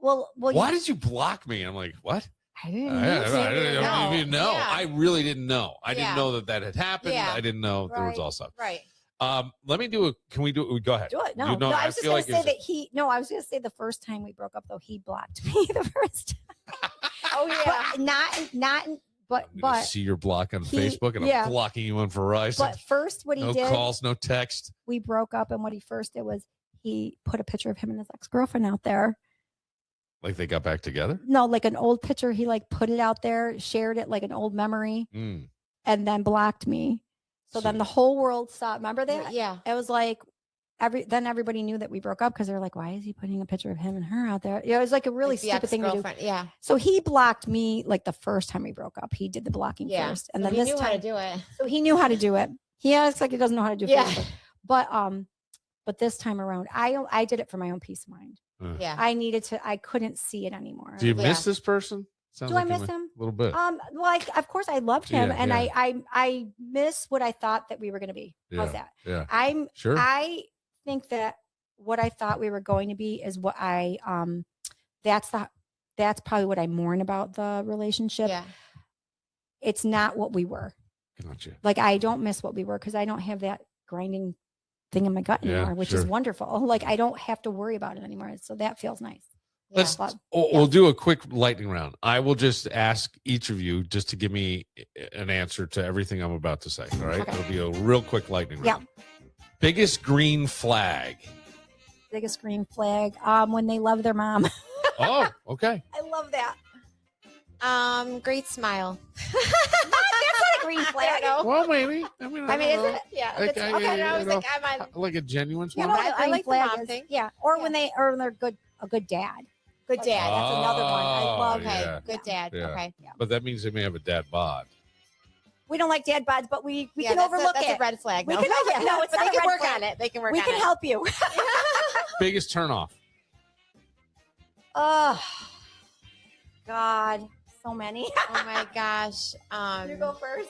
Well, "Why did you block me?" And I'm like, "What? I didn't I mean to. don't even know. Yeah. I really didn't know. I didn't Yeah. know that had happened. Yeah. I didn't know there was Right. all stuff." Right. Let me do it. Can we do it? Go ahead. Do it. No, You know, no. I I was just feel gonna like say it's- that he. No, I was gonna say the first time we broke up, though, he blocked me the first time. Oh yeah. But not. But I'm gonna but see your block on he- Facebook, and yeah. I'm blocking you on Verizon. but first, what he No did, calls, no text. we broke up, and what he first did was he put a picture of him and his ex girlfriend out there. Like they got back together. No, like an old picture. He like put it out there, shared it like an old memory, Mm. and then blocked me. So then the whole world saw. Remember that? Yeah. It was like then everybody knew that we broke up because they're like, why is he putting a picture of him and her out there? It was like a really Like the stupid thing to do. ex-girlfriend. Yeah. So he blocked me like the first time we broke up. He did the blocking Yeah. first, and So then he this knew time, how to do it. so he knew how to do it. He acts like he doesn't know how to do Yeah. Facebook. But this time around, I did it for my own peace of mind. Yeah. I couldn't see it anymore. Do you Yeah. miss this person? Sounds Do I like you miss him? A little bit. Well, of course I loved him, Yeah, and yeah. I miss what I thought that we were going to be. How's that? Yeah. Sure. I think that what I thought we were going to be is what that's probably what I mourn about the relationship. Yeah. It's not what we were. Gotcha. Like, I don't miss what we were because I don't have that grinding thing in my gut anymore, which is wonderful. Like, I don't have to worry about it anymore. So that feels nice. We'll do a quick lightning round. I will just ask each of you just to give me an answer to everything I'm about to say. All right. Okay. It'll be a real quick lightning round. Yeah. Biggest green flag. Biggest green flag. When they love their mom. Oh, okay. I love that. Great smile. That's not a green flag. Well, maybe. I mean, is it? Yeah. Okay, I was like, I'm on. like a genuine Yeah, smile. I like the mom thing. thing. Yeah. Or when they're a good dad. Good dad. That's another one. I love. Okay. Yeah. Good dad. Yeah. Okay. But that means they may have a dad bod. We don't like dad bods, but we can that's overlook that's it. a red flag. We No, can no, it's but not they a can red work flag. on it. They can work We on can it. help you. Biggest turnoff. Oh, God, so many. Oh my gosh. You go first.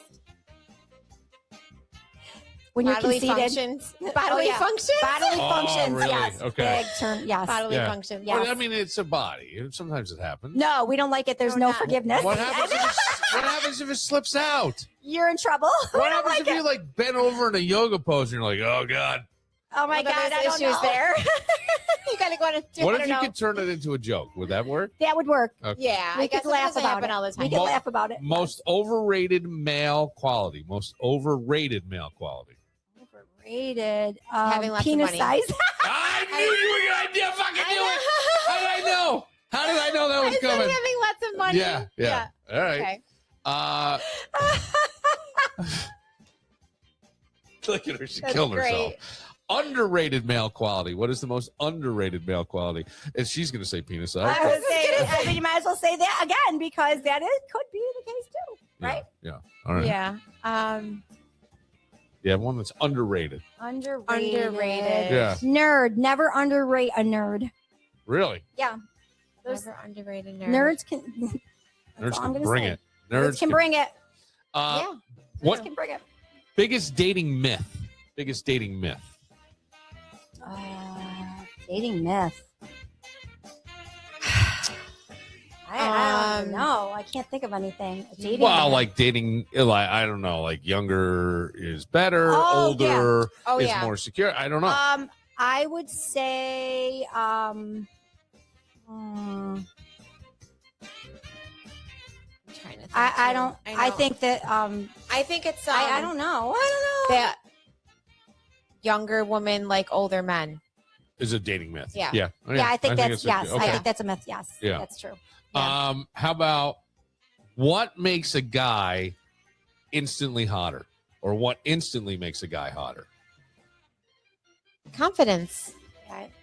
When you're Bodily conceited. functions. Bodily functions. Bodily functions. Really? Yes. Okay. Big turn. Yes. Bodily Yeah. functions. Yeah. Well, I mean, it's a body. Sometimes it happens. No, we don't like it. There's no not. forgiveness. What happens if it slips out? You're in trouble. What happens if you like bent over in a yoga pose and you're like, oh God? Oh my God, I don't issues know. there. You gotta go on a. What I if don't you know. could turn it into a joke? Would that work? That would work. Okay. Yeah, We I guess could laugh it doesn't about happen it. all the time. We could laugh about it. Most overrated male quality. Most overrated male quality. Overrated. Having lots of penis money. size. I knew you were gonna do fucking do it. How did I know? How did I know that was I said coming? having lots of money. Yeah. All right. Okay. Look at her. She That's killed great. herself. Underrated male quality. What is the most underrated male quality? And she's going to say penis size. I was saying, I mean, you might as well say that again because that could be the case too, right? Yeah. All right. Yeah. Yeah, one that's underrated. Underrated. Yeah. Nerd. Never underrate a nerd. Really? Yeah. Never underrated nerd. Nerds can. Nerds can bring it. Nerds can bring it. Yeah. What Nerds can bring it. biggest dating myth? Biggest dating myth. Dating myth. I don't know. I can't think of anything. Dating Well, myth. like dating, like I don't know, like younger is better, Oh, older Oh, is yeah. more secure. I don't know. I would say I'm trying to think I too. don't know. I think that I think it's I don't know. I don't know. that younger women like older men. Is a dating myth. Yeah. Yeah. Oh, Yeah, I think that's it's yes. okay. I think that's a myth. Yes. Yeah. That's true. How about what makes a guy instantly hotter, or what instantly makes a guy hotter? Confidence.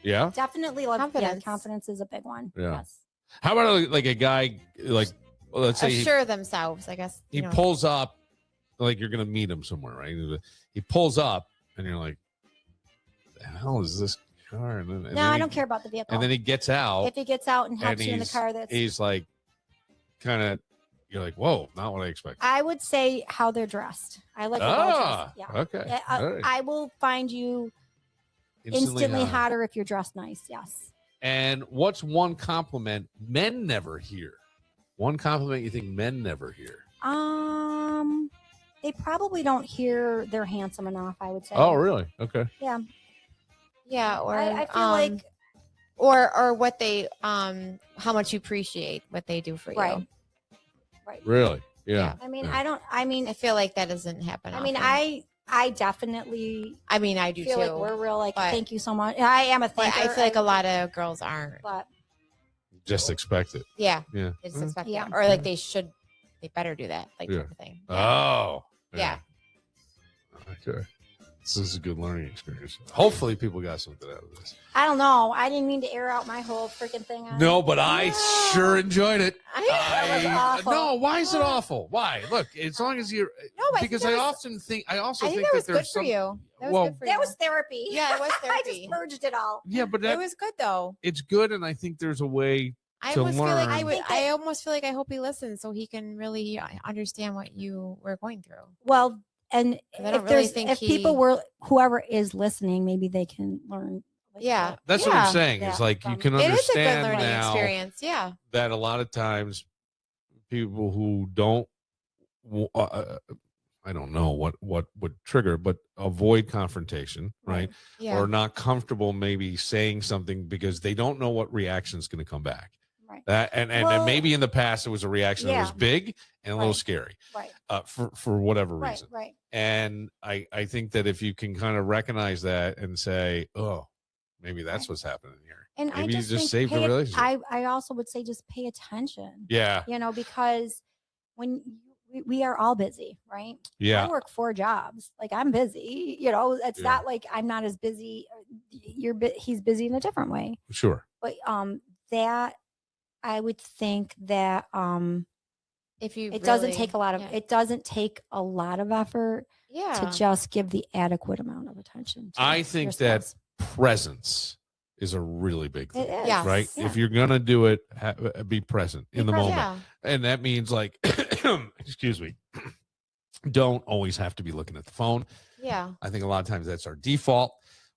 Yeah. Definitely love Confidence. confidence is a big one. Yeah. Yes. How about like a guy like, well, let's say Assure themselves, I guess. he you know. pulls up, like you're gonna meet him somewhere, right? He pulls up, and you're like, "The hell is this car?" And then I don't care about the vehicle. And then he gets out. if he gets out and helps and you in the car, he's like, kind of, you're like, whoa, not what I expected. I would say how they're dressed. I like well dressed. Yeah. Okay. Yeah, All right. I will find you instantly hotter if you're dressed nice. Yes. And what's one compliment men never hear? One compliment you think men never hear? They probably don't hear they're handsome enough, I would say. Oh, really? Okay. Yeah. Yeah, or I feel like or what they how much you appreciate what they do for you. Right. Really? Yeah. I mean, Yeah. I feel like that doesn't happen. I mean, often. I definitely I mean, I do feel too. like we're real like but- thank you so much. I am a but thanker. I feel like a lot of girls aren't. but Just expect it. Yeah, Yeah. they just expect Yeah. that. Or like they better do that, like Yeah. type of thing. Oh. Yeah. Okay. This is a good learning experience. Hopefully people got something out of this. I don't know. I didn't mean to air out my whole freaking thing. No, but I sure enjoyed it. That was awful. No, why is it awful? Why? Look, as long as you're No, because I often think I also I think think that was that good there's for some you. That was well, good for That you. was therapy. Yeah, it was I therapy. just merged it all. yeah, but It that, was good though. it's good, and I think there's a way I to almost feel like learn. I almost feel like I hope he listens so he can really understand what you were going through. Well, and I don't really think whoever is listening, maybe they can learn. Yeah, That's what I'm saying. It's like you can it is a good understand learning now experience. Yeah, that a lot of times people who don't, I don't know what would trigger, but avoid confrontation, right? Yeah. Or not comfortable maybe saying something because they don't know what reaction is going to come back. Right. That and maybe in the past it was a reaction that was big and a little scary, right? For whatever reason, right. And I think that if you can kind of recognize that and say, oh, maybe that's what's happening here. And maybe I you just save the relationship. I also would say just pay attention. Yeah. Because when we are all busy, right? Yeah. I work 4 jobs. Like I'm busy, it's not like I'm not as busy. He's busy in a different way. Sure. But that I would think that if you it doesn't take a lot of it doesn't take a lot of effort to just give the adequate amount of attention. I think that presence is a really big thing, right? Yeah. If you're gonna do it, be present in the moment, and that means like, excuse me, don't always have to be looking at the phone. Yeah, I think a lot of times that's our default,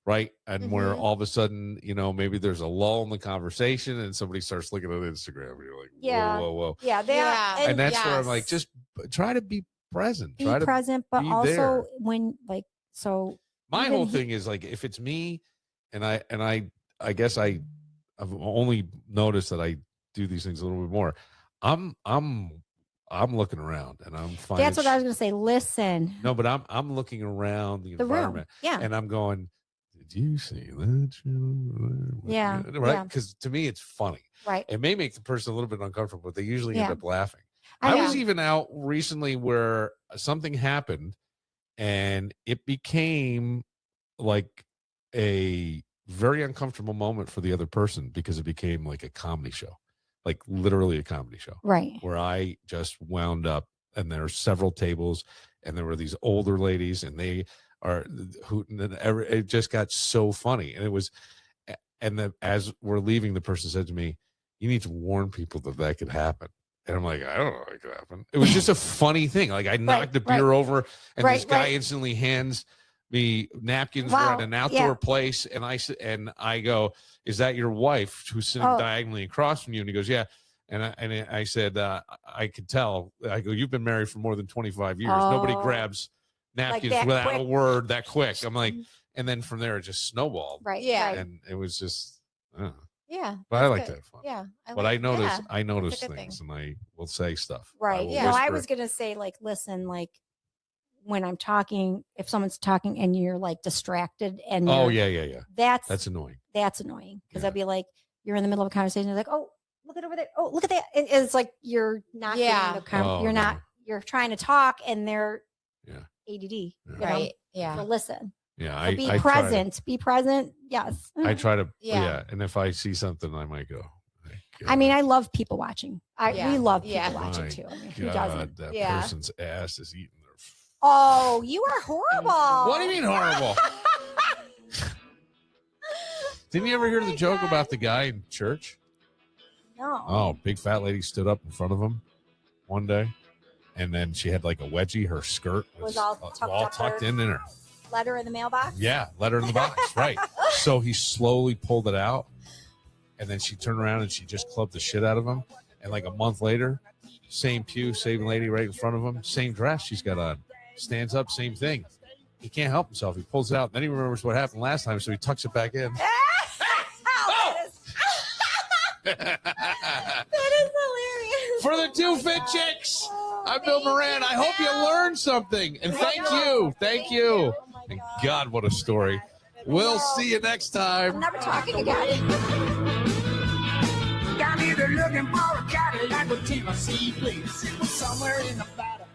right? And where all of a sudden, maybe there's a lull in the conversation, and somebody starts looking at Instagram, and you're like, whoa, yeah, and that's where I'm like, just try to be present, be present, but be also there. when so. My whole thing is like, if it's me, and I guess I've only noticed that I do these things a little bit more. I'm looking around and I'm finding. That's what I was going to say. Listen. No, but I'm looking around the environment. Room. Yeah. And I'm going, did you see that? Yeah. Right. Because to me, it's funny. Right. It may make the person a little bit uncomfortable, but they usually end up laughing. I was even out recently where something happened and it became like a very uncomfortable moment for the other person because it became like a comedy show, like literally a comedy show, right? Where I just wound up, and there are several tables, and there were these older ladies, and they are it just got so funny, and it was, and as we're leaving, the person said to me, "You need to warn people that could happen." And I'm like, I don't know what could happen. It was just a funny thing. Like I knocked the beer over, and this guy instantly hands me napkins. We're at an outdoor place, and I go, "Is that your wife who's sitting diagonally across from you?" And he goes, "Yeah." And I said, "I could tell." I go, "You've been married for more than 25 years. Nobody grabs napkins like without a word that quick." I'm like, and then from there it just snowballed. Right. Yeah. And it was just, yeah. But I like to have fun. Yeah. But I notice things, and I will say stuff. Right. Yeah. I was gonna say, like, listen, like, when I'm talking, if someone's talking and you're like distracted and that's annoying. That's annoying because I'd be like, you're in the middle of a conversation, you're like, oh, look at over there, oh, look at that. It's like you're not getting the you're trying to talk and they're ADD. You know? Yeah. So listen. Yeah. So be present. Be present. Yes. I try to. Yeah. And if I see something, I might go. I mean, I love people watching. We love people watching too. I mean, who doesn't? That person's ass is eating their. Oh, you are horrible. What do you mean horrible? Didn't you ever hear the joke about the guy in church? No. Oh, big fat lady stood up in front of him one day, and then she had like a wedgie. Her skirt was all tucked in her. Letter in the mailbox? Yeah, letter in the box, right. So he slowly pulled it out, and then she turned around and she just clubbed the shit out of him. And like a month later, same pew, same lady right in front of him, same dress she's got on. Stands up, same thing. He can't help himself. He pulls it out. Then he remembers what happened last time, so he tucks it back in. That is hilarious. For the two fit chicks, I'm Bill Moran. I hope you learned something. And thank you. Thank you. And God, what a story. We'll see you next time. I'm never talking again. Down here looking for a Cadillac with Tennessee plates. It was somewhere in the battle.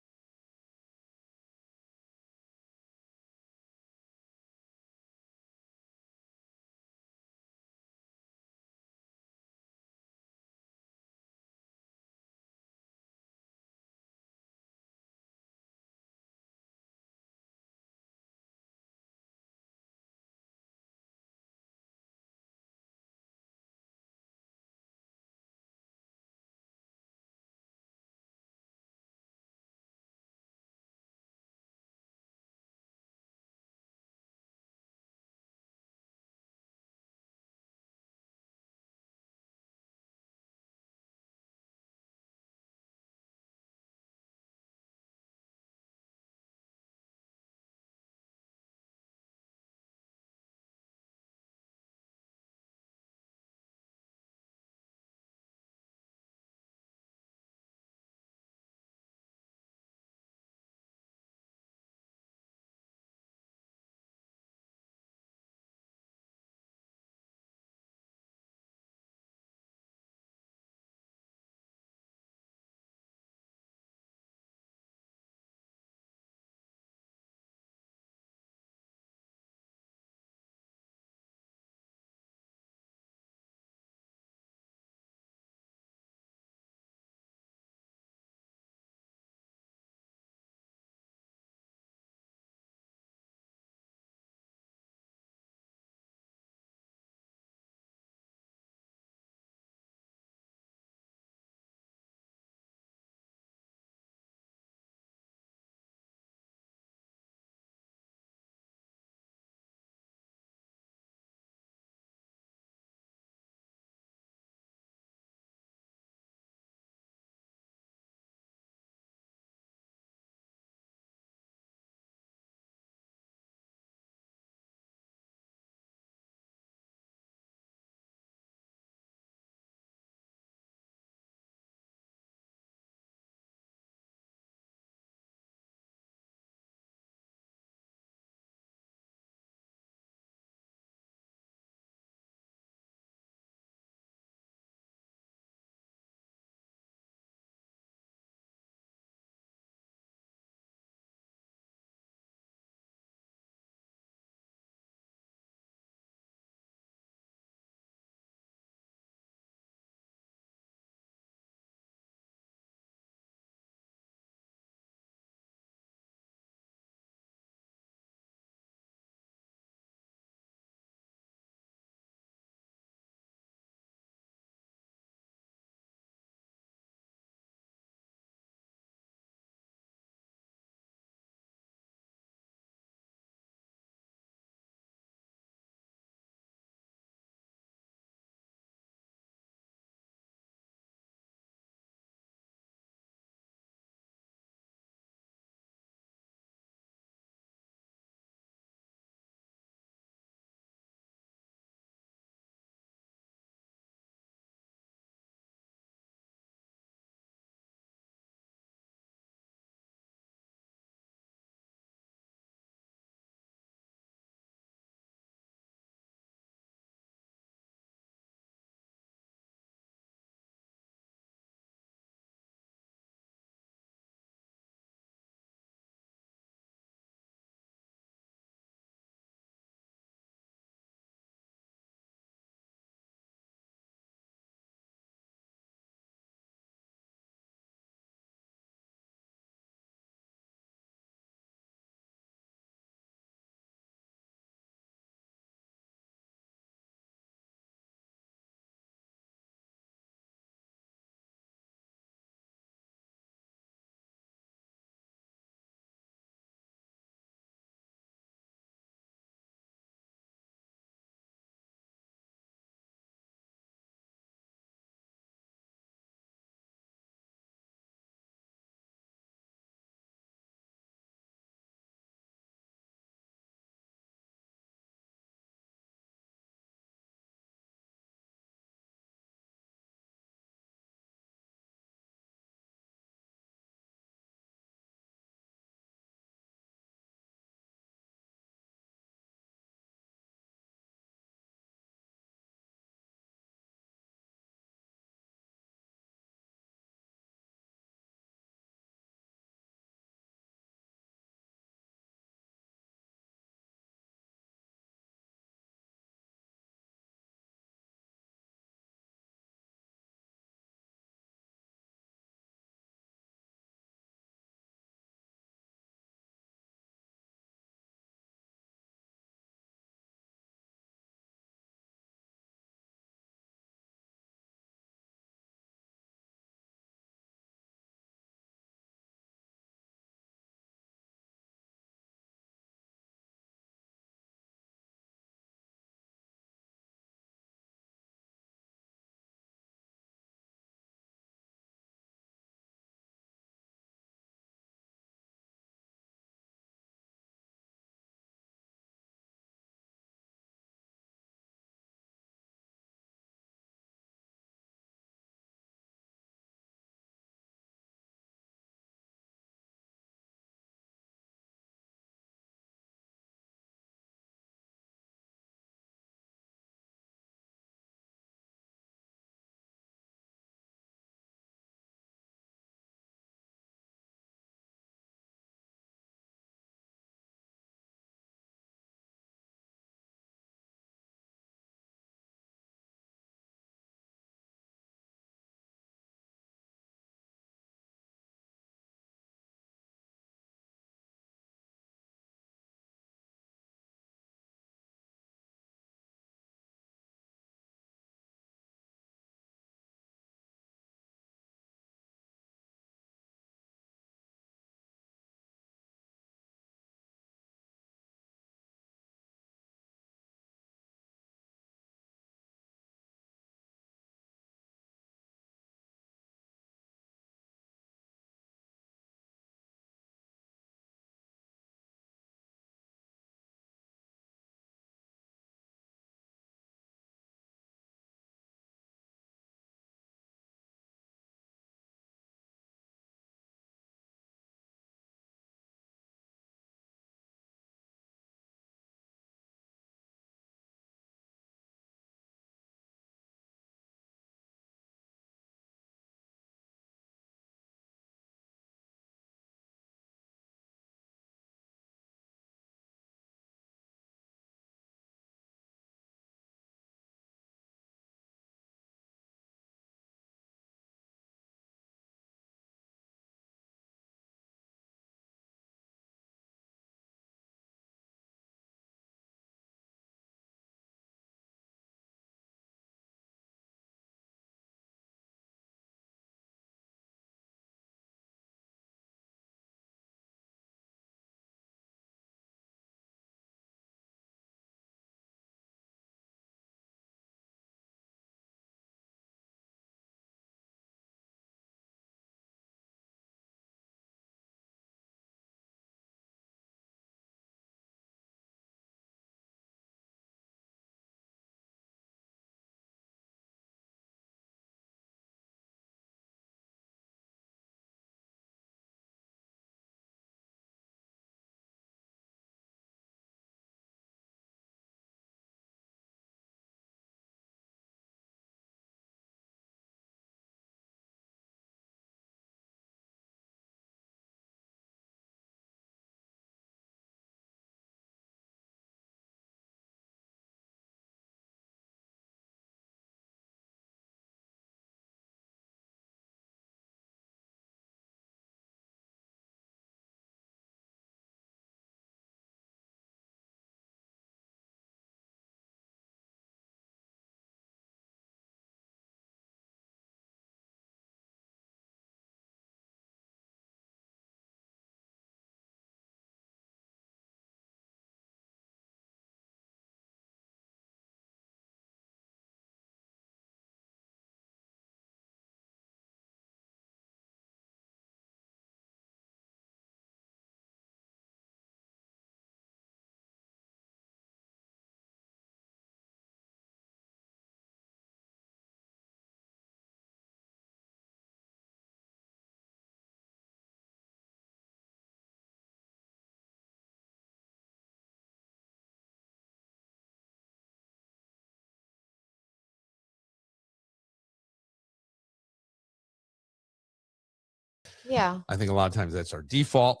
Yeah. I think a lot of times that's our default,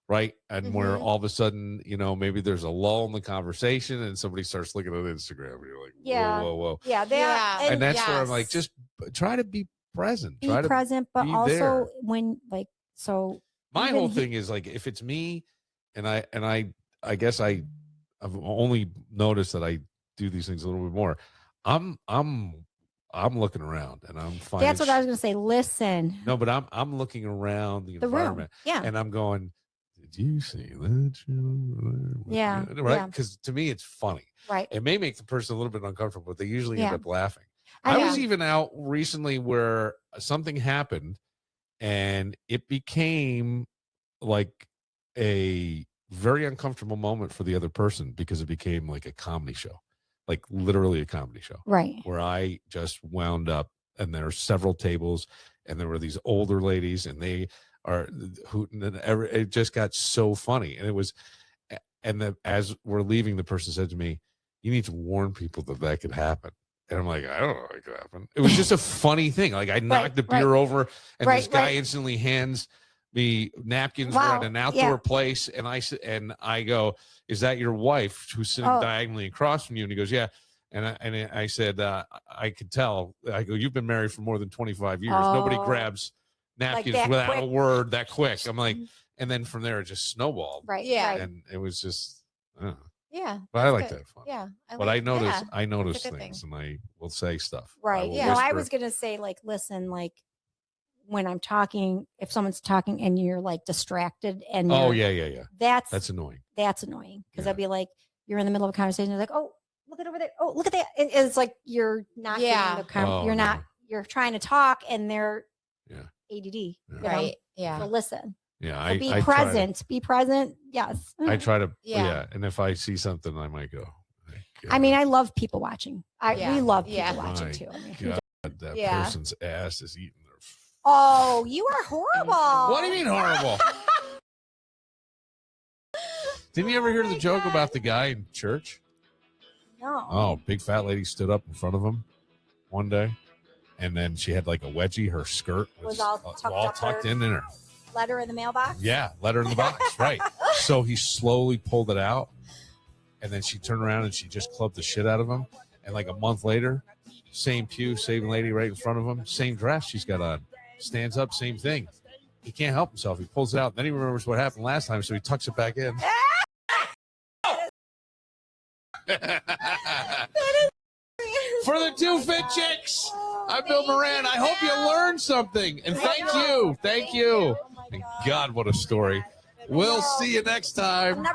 right? And where Mm-hmm. all of a sudden, you know, maybe there's a lull in the conversation and somebody starts looking at Instagram and you're like, whoa. Yeah. And that's where I'm like, just try to be present. Be present, but also there. when like, so my whole thing is like, if it's me and I guess I've only noticed that I do these things a little bit more. I'm looking around and I'm finding. That's what I was going to say. Listen. No, but I'm looking around the environment. Room. Yeah. And I'm going, did you see that? Yeah. Right. Because to me, it's funny. Right. It may make the person a little bit uncomfortable, but they usually end up laughing. I was even out recently where something happened and it became like a very uncomfortable moment for the other person because it became like a comedy show, like literally a comedy show. Right. Where I just wound up and there are several tables and there were these older ladies and they are hooting and it just got so funny. And it was, and as we're leaving, the person said to me, you need to warn people that could happen. And I'm like, I don't know what could happen. It was just a funny thing. Like I knocked the beer over and this guy instantly hands me napkins. We're at an outdoor place. And I go, is that your wife who's sitting diagonally across from you? And he goes, yeah. And I said, I could tell. I go, you've been married for more than 25 years. Nobody grabs napkins like without a word that quick. I'm like, and then from there it just snowballed. Right. Yeah. And it was just, yeah. But I like that fun. Yeah. But I notice things and I will say stuff. Right. Yeah. No, I was going to say, like, listen, like when I'm talking, if someone's talking and you're like distracted and that's annoying. That's annoying. Because I'd be like, you're in the middle of a conversation. You're like, oh, look at over there. Oh, look at that. It's like you're not getting the you're trying to talk and they're ADD. Right. Yeah. So listen. Yeah. So be present. Be present. Yes. I try to. Yeah. And if I see something, I might go. I mean, I love people watching. We love people watching too. I mean, God, that person's ass is eating their. Oh, you are horrible. What do you mean horrible? Didn't you ever hear the joke about the guy in church? No. Oh, big fat lady stood up in front of him one day, and then she had like a wedgie. Her skirt was all tucked in her. Letter in the mailbox? Yeah, letter in the box, right. So he slowly pulled it out, and then she turned around and she just clubbed the shit out of him. And like a month later, same pew, same lady right in front of him, same dress she's got on. Stands up, same thing. He can't help himself. He pulls it out. Then he remembers what happened last time, so he tucks it back in. For the two fit chicks, I'm Bill Moran. I hope you learned something. And thank you. Thank you. And God, what a story. We'll see you next time.